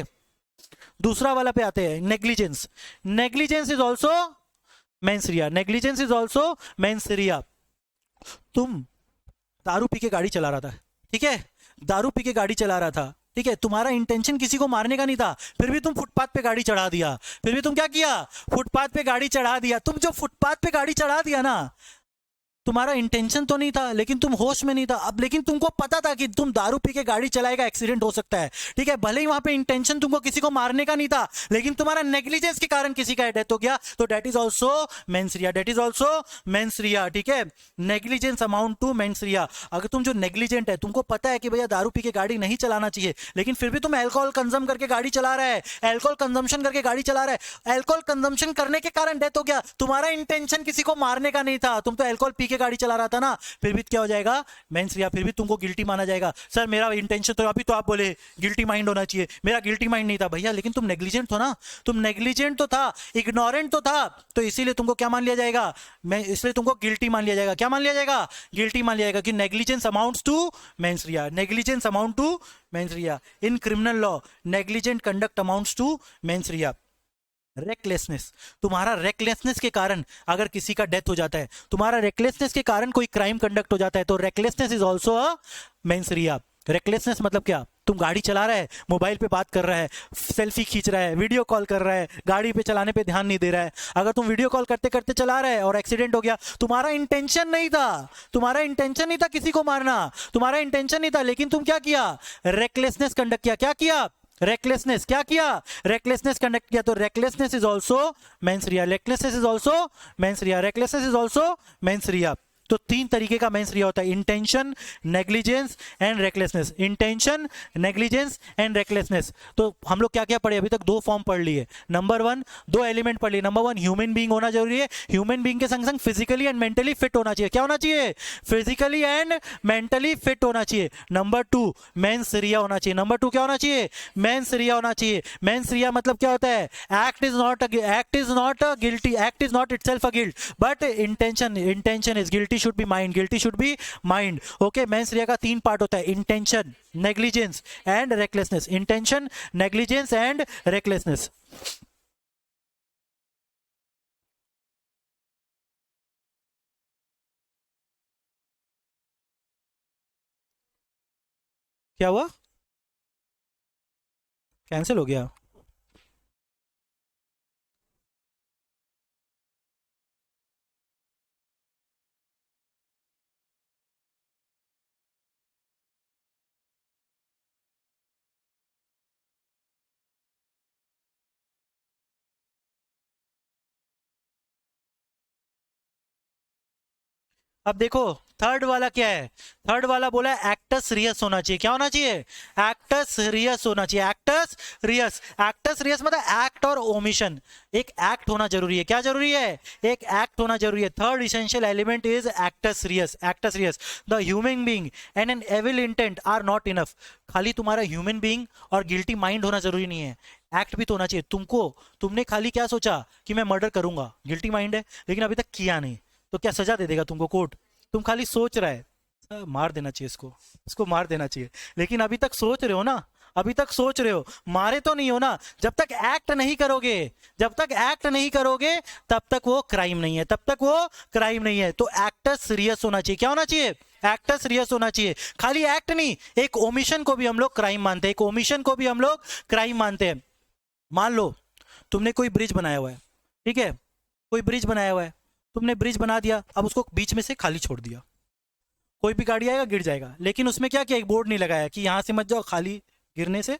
दूसरा वाला पे आते हैं, negligence. Negligence is also mens Riya, negligence is also mens रिया। तुम दारू पी के गाड़ी चला रहा था, ठीक है, दारू पी के गाड़ी चला रहा था, ठीक है, तुम्हारा इंटेंशन किसी को मारने का नहीं था, फिर भी तुम फुटपाथ पे गाड़ी चढ़ा दिया। फिर भी तुम क्या किया, फुटपाथ पे गाड़ी चढ़ा दिया। तुम जो फुटपाथ पे गाड़ी चढ़ा दिया ना, तुम्हारा इंटेंशन तो नहीं था, लेकिन तुम होश में नहीं था। अब लेकिन तुमको पता था कि तुम दारू पी के गाड़ी चलाएगा, एक्सीडेंट हो सकता है, ठीक है, भले ही वहां पे इंटेंशन तुमको किसी को मारने का नहीं था, लेकिन तुम्हारा नेग्लिजेंस के कारण किसी का डेथ हो गया, तो that is also mens rea, that is also mens rea, ठीक है। Negligence amount to mens rea. अगर तुम जो नेग्लिजेंट है, तुमको पता है कि भैया दारू पी के गाड़ी नहीं चलाना चाहिए, लेकिन फिर भी तुम अल्कोहल कंज्यूम करके गाड़ी चला रहा है, अल्कोहल कंजम्पशन करके गाड़ी चला रहा है, अल्कोहल कंजम्पशन करने के कारण डेथ हो गया, तुम्हारा इंटेंशन किसी को मारने का नहीं था, तुम तो अल्कोहल पी के गाड़ी चला रहा था ना, फिर भी क्या हो जाएगा, मेंसरिया, फिर भी तुमको गिल्टी माना जाएगा। सर मेरा इंटेंशन तो, अभी तो आप बोले गिल्टी माइंड होना चाहिए, मेरा गिल्टी माइंड नहीं था भैया, लेकिन तुम नेग्लिजेंट हो ना, तुम नेग्लिजेंट तो था, इग्नोरेंट तो था, तो इसीलिए तुमको क्या मान लिया जाएगा, मैं इसलिए तुमको गिल्टी मान लिया जाएगा। क्या मान लिया जाएगा, गिल्टी मान लिया जाएगा, कि negligence amounts to mens rea, negligence amount to mens rea. In criminal law negligent conduct amounts to mens rea. Recklessness, तुम्हारा रेकलेसनेस के कारण अगर किसी का डेथ हो जाता है, तुम्हारा रेकलेसनेस के कारण कोई क्राइम कंडक्ट हो जाता है, तो recklessness is also a mens rea. Recklessness मतलब क्या, तुम गाड़ी चला रहा है, मोबाइल पे बात कर रहा है, सेल्फी खींच रहा है, वीडियो कॉल कर रहा है, गाड़ी पे चलाने पे ध्यान नहीं दे रहा है। अगर तुम वीडियो कॉल करते करते चला रहा है और एक्सीडेंट हो गया, तुम्हारा इंटेंशन नहीं था, तुम्हारा इंटेंशन नहीं था किसी को मारना, तुम्हारा इंटेंशन नहीं था, लेकिन तुम क्या किया, रेकलेसनेस कंडक्ट किया। क्या किया, रेकलेसनेस, क्या किया, रेकलेसनेस कंडक्ट किया। तो recklessness is also mens rea, recklessness is also mens rea, recklessness is also mens rea. तो तीन तरीके का मेंसरिया होता है, intention, negligence and recklessness, intention, negligence and recklessness. तो हम लोग क्या क्या पढ़े, अभी तक दो फॉर्म पढ़ लिए। नंबर वन, दो एलिमेंट पढ़ लिए। नंबर वन, ह्यूमन बीइंग होना जरूरी है, ह्यूमन बीइंग के संग संग फिजिकली एंड मेंटली फिट होना चाहिए। क्या होना चाहिए, फिजिकली एंड मेंटली फिट होना चाहिए। नंबर टू, मेंसरिया होना चाहिए। नंबर टू क्या होना चाहिए, मेंसरिया होना चाहिए। मेंसरिया मतलब क्या होता है, act is not a guilty, act is not itself a guilt, but intention is guilty, should be mind, guilty should be mind. Okay, mens rea का तीन पार्ट होता है, intention, negligence and recklessness, intention, negligence and recklessness. क्या हुआ, कैंसिल हो गया। अब देखो थर्ड वाला क्या है, थर्ड वाला बोला है एक्टस रियस होना चाहिए। क्या होना चाहिए, एक्टस रियस होना चाहिए, एक्टस रियस। एक्टस रियस मतलब एक्ट और ओमिशन, एक एक्ट होना जरूरी है। क्या जरूरी है, एक एक्ट होना जरूरी है। Third essential element is actus reus, actus reus. The human being and an evil intent are not enough. खाली तुम्हारा ह्यूमन बीइंग और गिल्टी माइंड होना जरूरी नहीं है, एक्ट भी तो होना चाहिए। तुमने खाली क्या सोचा कि मैं मर्डर करूंगा, गिल्टी माइंड है, लेकिन अभी तक किया नहीं, तो क्या सजा दे देगा तुमको कोर्ट, तुम खाली सोच रहा है, मार देना चाहिए इसको मार देना चाहिए, लेकिन अभी तक सोच रहे हो ना, अभी तक सोच रहे हो, मारे तो नहीं हो ना। जब तक एक्ट नहीं करोगे, जब तक एक्ट नहीं करोगे, तब तक वो क्राइम नहीं है, तब तक वो क्राइम नहीं है। तो एक्टस सीरियस होना चाहिए। क्या होना चाहिए, एक्टस सीरियस होना चाहिए। खाली एक्ट नहीं, एक ओमिशन को भी हम लोग क्राइम मानते हैं, एक ओमिशन को भी हम लोग क्राइम मानते हैं। मान लो तुमने कोई ब्रिज बनाया हुआ है, ठीक है, कोई ब्रिज बनाया हुआ है, तुमने ब्रिज बना दिया, अब उसको बीच में से खाली छोड़ दिया, कोई भी गाड़ी आएगा गिर जाएगा, लेकिन उसमें क्या किया, एक बोर्ड नहीं लगाया कि यहां से मत जाओ, खाली गिरने से,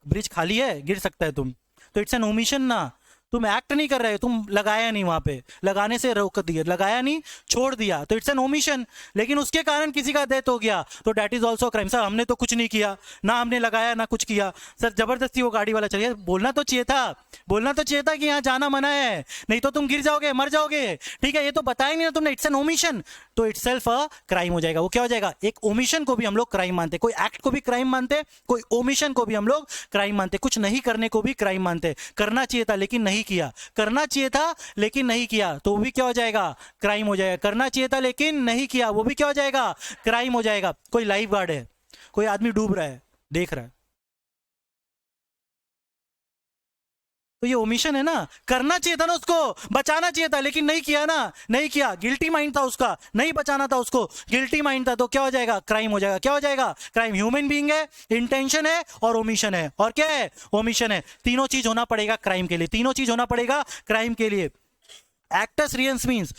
ब्रिज खाली है गिर सकता है तुम, तो इट्स एन ओमिशन ना, तुम एक्ट नहीं कर रहे हो, तुम लगाया नहीं, वहां पे लगाने से रोक दिया, लगाया नहीं, छोड़ दिया, तो इट्स एन ओमिशन। लेकिन उसके कारण किसी का डेथ हो गया, तो that is also crime. Sir हमने तो कुछ नहीं किया, ना हमने लगाया ना कुछ किया, सर जबरदस्ती वो गाड़ी वाला चलिए, बोलना तो चाहिए था, बोलना तो चाहिए था कि यहाँ जाना मना है, नहीं तो तुम गिर जाओगे, मर जाओगे, ठीक है, ये तो बताया नहीं ना तुमने, इट्स एन ओमिशन, तो इट्स सेल्फ अ क्राइम हो जाएगा। वो क्या हो जाएगा, एक ओमिशन को भी हम लोग क्राइम मानते, कोई एक्ट को भी क्राइम मानते, कोई ओमिशन को भी हम लोग क्राइम मानते, कुछ नहीं करने को भी क्राइम मानते। करना चाहिए था लेकिन नहीं किया, करना चाहिए था लेकिन नहीं किया, तो वो भी क्या हो जाएगा, क्राइम हो जाएगा। करना चाहिए था लेकिन नहीं किया, वो भी क्या हो जाएगा, क्राइम हो जाएगा। कोई लाइफ गार्ड है, कोई आदमी डूब रहा है, देख रहा है, तो ये ओमिशन है ना। करना चाहिए था ना उसको, बचाना चाहिए था, लेकिन नहीं किया ना, नहीं किया, गिल्टी माइंड था उसका, नहीं बचाना था उसको, गिल्टी माइंड था, तो क्या हो जाएगा, क्राइम हो जाएगा। क्या हो जाएगा, क्राइम। ह्यूमन बीइंग है, इंटेंशन है और ओमिशन है, और क्या है, ओमिशन है। तीनों चीज होना पड़ेगा क्राइम के लिए, तीनों चीज होना पड़ेगा क्राइम के लिए। एक्टस रियंस मीन्स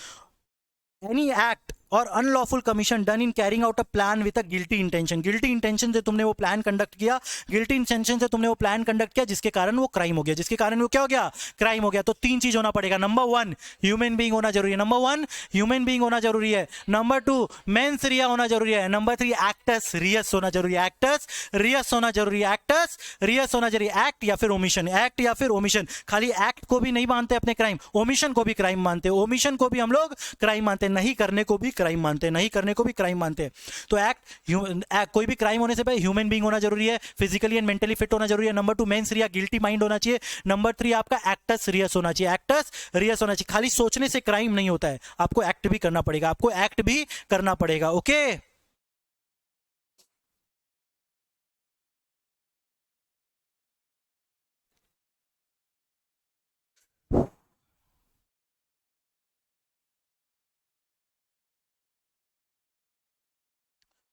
एनी एक्ट और unlawful commission done in carrying out a plan with a guilty intention. Guilty intention से तुमने वो प्लान कंडक्ट किया, गिल्टी इंटेंशन से तुमने वो प्लान कंडक्ट किया, जिसके कारण वो क्राइम हो गया, जिसके कारण वो क्या हो गया, क्राइम हो गया। तो तीन चीज होना पड़ेगा। नंबर वन, ह्यूमन बीइंग होना जरूरी है। नंबर वन, ह्यूमन बीइंग होना जरूरी है। नंबर टू, मेंस रिया होना जरूरी है। नंबर थ्री, एक्टस रियस होना जरूरी है। एक्टस रियस होना जरूरी है। एक्टस रियस होना जरूरी है। एक्ट या फिर ओमिशन, एक्ट या फिर ओमिशन। खाली एक्ट को भी नहीं मानते अपने क्राइम, ओमिशन को भी क्राइम मानते, ओमिशन को भी हम लोग क्राइम मानते, नहीं करने को भी क्राइम मानते, नहीं करने को भी क्राइम मानते हैं। तो एक्ट कोई भी क्राइम होने से पहले ह्यूमन बीइंग होना जरूरी है, फिजिकली एंड मेंटली फिट होना जरूरी है। नंबर टू, मेंस रिया गिल्टी माइंड होना चाहिए। नंबर थ्री, आपका एक्टस रियस होना चाहिए, एक्टस रियस होना चाहिए। खाली सोचने से क्राइम नहीं होता है, आपको एक्ट भी करना पड़ेगा, आपको एक्ट भी करना पड़ेगा। ओके,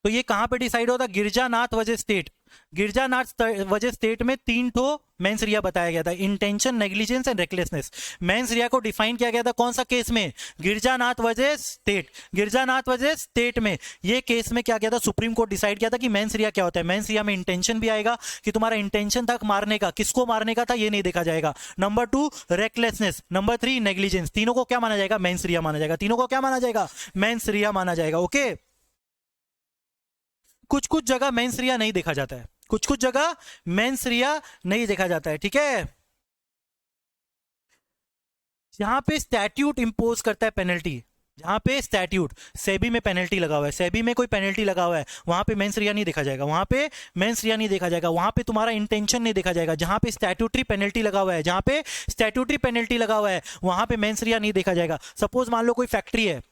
तो ये कहां पे डिसाइड होता है, गिरजानाथ वजह स्टेट। गिरजानाथ वजह स्टेट में तीन ठो मेंस रिया बताया गया था, intention, negligence and recklessness. Mains रिया को डिफाइन किया गया था कौन सा केस में, गिरजानाथ वजह स्टेट। गिरजानाथ वजह स्टेट में ये केस में क्या किया था, सुप्रीम कोर्ट डिसाइड किया था कि मेंस रिया क्या होता है। मेंस रिया में इंटेंशन भी आएगा कि तुम्हारा इंटेंशन था मारने का, किसको मारने का था ये नहीं देखा जाएगा। Number two, recklessness. Number three, negligence. तीनों को क्या माना जाएगा, मेंस रिया माना जाएगा, तीनों को क्या माना जाएगा, मेंस रिया माना जाएगा। ओके, कुछ कुछ जगह मेंस रिया नहीं देखा जाता है, कुछ कुछ जगह मेंस रिया नहीं देखा जाता है, ठीक है। जहां पे स्टैट्यूट इंपोज करता है पेनल्टी, जहां पे स्टैट्यूट, सेबी में पेनल्टी लगा हुआ है, सेबी में कोई पेनल्टी लगा हुआ है, वहां पे मेंस रिया नहीं देखा जाएगा, वहां पे मेंस रिया नहीं देखा जाएगा, वहां पे तुम्हारा इंटेंशन नहीं देखा जाएगा। जहां पे स्टैट्यूटरी पेनल्टी लगा हुआ है, जहां पे स्टैट्यूटरी पेनल्टी लगा हुआ है, वहां पे मेंस रिया नहीं देखा जाएगा। सपोज मान लो कोई फैक्ट्री है,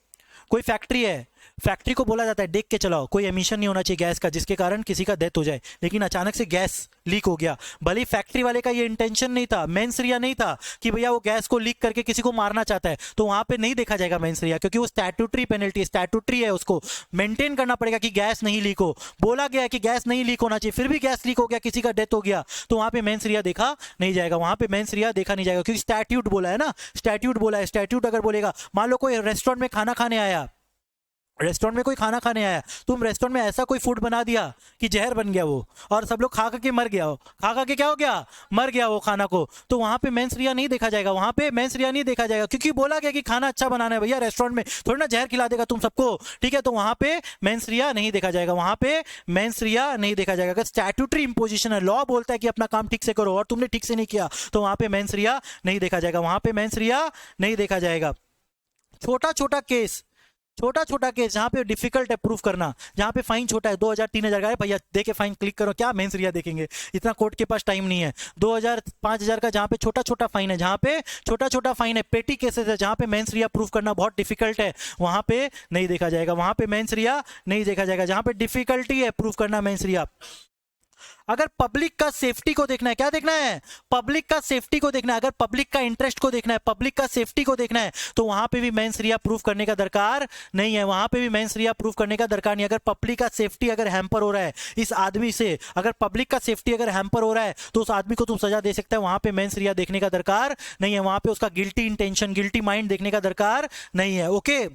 कोई फैक्ट्री है, फैक्ट्री को बोला जाता है देख के चलाओ, कोई एमिशन नहीं होना चाहिए गैस का जिसके कारण किसी का डेथ हो जाए, लेकिन अचानक से गैस लीक हो गया। भले फैक्ट्री वाले का ये इंटेंशन नहीं था, मेंस रिया नहीं था कि भैया वो गैस को लीक करके किसी को मारना चाहता है, तो वहां पे नहीं देखा जाएगा मेंस रिया, क्योंकि वो स्टैट्यूटरी पेनल्टी, स्टैट्यूटरी है, उसको मेंटेन करना पड़ेगा कि गैस नहीं लीक हो। बोला गया है कि गैस नहीं लीक होना चाहिए, फिर भी गैस लीक हो गया, किसी का डेथ हो गया, तो वहां पे मेंस रिया देखा नहीं जाएगा, वहां पे मेंस रिया देखा नहीं जाएगा, क्योंकि स्टैट्यूट बोला है ना, स्टैट्यूट बोला है। स्टैट्यूट अगर बोलेगा, मान लो कोई रेस्टोरेंट में खाना खाने आया, रेस्टोरेंट में कोई खाना खाने आया, तुम रेस्टोरेंट में ऐसा कोई फूड बना दिया कि जहर बन गया वो, और सब लोग खा के मर गया हो, खा के क्या हो गया, मर गया वो खाना को, तो वहां पे मेंस रिया नहीं देखा जाएगा, वहां पे मेंस रिया नहीं देखा जाएगा, क्योंकि बोला गया कि खाना अच्छा बनाना है भैया, रेस्टोरेंट में थोड़ी ना जहर खिला देगा तुम सबको, ठीक है। तो वहां पे मेंस रिया नहीं देखा जाएगा, वहां पे मेंस रिया नहीं देखा जाएगा। अगर स्टैट्यूटरी इंपोजिशन है, लॉ बोलता है कि अपना काम ठीक से करो और तुमने ठीक से नहीं किया, तो वहां पे मेंस रिया नहीं देखा जाएगा, वहां पे मेंस रिया नहीं देखा जाएगा। छोटा छोटा केस, छोटा छोटा केस जहां पे डिफिकल्ट है प्रूफ करना, जहां पे फाइन छोटा है, 2000 3000 का है भैया, देके फाइन क्लिक करो, क्या मेंस रिया देखेंगे, इतना कोर्ट के पास टाइम नहीं है। 2000 5000 का जहां पे छोटा छोटा फाइन है, जहां पे छोटा छोटा फाइन है, पेटी केसेस है, जहां पे मेंस रिया प्रूफ करना बहुत डिफिकल्ट है, वहां पे नहीं देखा जाएगा, वहां पे मेंस रिया नहीं देखा जाएगा। जहां पे डिफिकल्टी है प्रूफ करना मेंस रिया, अगर पब्लिक का सेफ्टी को देखना है, क्या देखना है, पब्लिक का सेफ्टी को देखना है, अगर पब्लिक का इंटरेस्ट को देखना है, पब्लिक का सेफ्टी को देखना है, तो वहां पे भी मेंस रिया प्रूफ करने का दरकार नहीं है, वहां पे भी मेंस रिया प्रूफ करने का दरकार नहीं। अगर पब्लिक का सेफ्टी अगर हैम्पर हो रहा है इस आदमी से, अगर पब्लिक का सेफ्टी अगर हैम्पर हो रहा है तो उस आदमी को तुम सजा दे सकते हैं, वहां पे मेंस रिया देखने का दरकार नहीं है, वहां पे उसका गिल्टी इंटेंशन, गिल्टी माइंड देखने का दरकार नहीं है। ओके,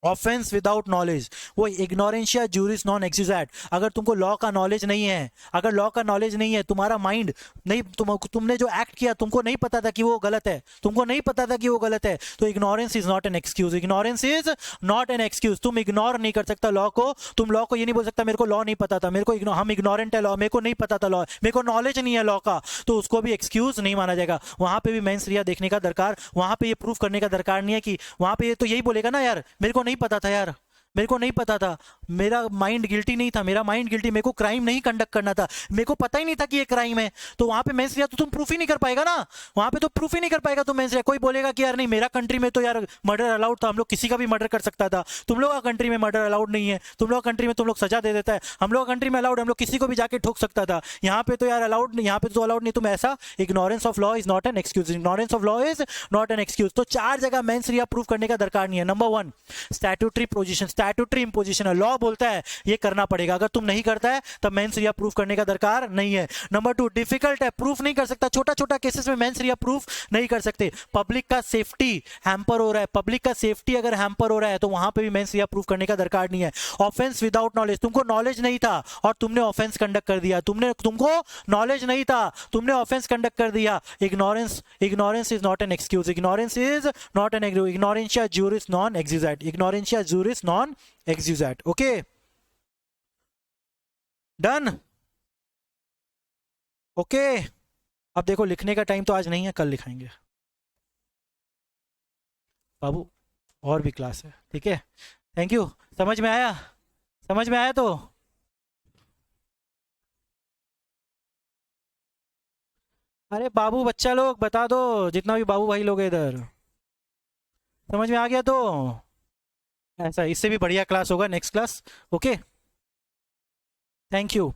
ऑफेंस विदाउट नॉलेज, वो इग्नोरेंशिया जूरिस नॉन एक्सिस्ट। अगर तुमको लॉ का नॉलेज नहीं है, अगर लॉ का नॉलेज नहीं है, तुम्हारा माइंड नहीं, तुमने जो एक्ट किया तुमको नहीं पता था कि वो गलत है, तुमको नहीं पता था कि वो गलत है, तो ignorance is not an excuse, ignorance is not an excuse. तुम इग्नोर नहीं कर सकता लॉ को, तुम लॉ को ये नहीं बोल सकता मेरे को लॉ नहीं पता था, मेरे को हम इग्नोरेंट है लॉ, मेरे को नहीं पता था लॉ, मेरे को नॉलेज नहीं है लॉ का, तो उसको भी एक्सक्यूज नहीं माना जाएगा। वहां पे भी मेंस रिया देखने का दरकार, वहां पे ये प्रूफ करने का दरकार नहीं है कि, वहां पे ये तो यही बोलेगा ना यार मेरे को नहीं पता था यार, मेरे को नहीं पता था, मेरा माइंड गिल्टी नहीं था, मेरा माइंड गिल्टी, मेरे को क्राइम नहीं कंडक्ट करना था, मेरे को पता ही नहीं था कि ये क्राइम है। तो वहां पे मेंस रिया तो तुम प्रूफ ही नहीं कर पाएगा ना, वहां पे तो प्रूफ ही नहीं कर पाएगा तुम मेंस रिया। कोई बोलेगा कि यार नहीं मेरा कंट्री में तो यार मर्डर अलाउड था, हम लोग किसी का भी मर्डर कर सकता था, तुम लोग का कंट्री में मर्डर अलाउड नहीं है, तुम लोग कंट्री में तुम लोग सजा दे देता है, हम लोग कंट्री में अलाउड, हम लोग किसी को भी जाके ठोक सकता था, यहाँ पे तो यार अलाउड नहीं, यहाँ पे तो अलाउड नहीं। तुम ऐसा, ignorance of law is not an excuse, ignorance of law is not an excuse. तो 4 जगह मेंस रिया प्रूफ करने का दरकार नहीं है। Number 1 statutory position, statutory imposition है, लॉ बोलता है ये करना पड़ेगा, अगर तुम नहीं करता है तब मेंस रिया प्रूफ करने का दरकार नहीं है। नंबर 2 डिफिकल्ट है, प्रूफ नहीं कर सकता, छोटा छोटा केसेस में मेंस रिया प्रूफ नहीं कर सकते। पब्लिक का सेफ्टी हैम्पर हो रहा है, पब्लिक का सेफ्टी अगर हैम्पर हो रहा है तो वहां पे भी मेंस रिया प्रूफ करने का दरकार नहीं है। ऑफेंस विदाउट नॉलेज, तुमको नॉलेज नहीं था और तुमने ऑफेंस कंडक्ट कर दिया, तुमको नॉलेज नहीं था, तुमने ऑफेंस कंडक्ट कर दिया। Ignorance, ignorance is not an excuse, ignorance is not an ignorantia juris non excusat, ignorantia juris non excusat. Okay done, okay. अब देखो लिखने का टाइम तो आज नहीं है, कल लिखाएंगे बाबू, और भी क्लास है, ठीक है। Thank you. समझ में आया, समझ में आया तो अरे बाबू बच्चा लोग बता दो, जितना भी बाबू भाई लोग हैं इधर, समझ में आ गया तो ऐसा, इससे भी बढ़िया क्लास होगा next class. Okay thank you.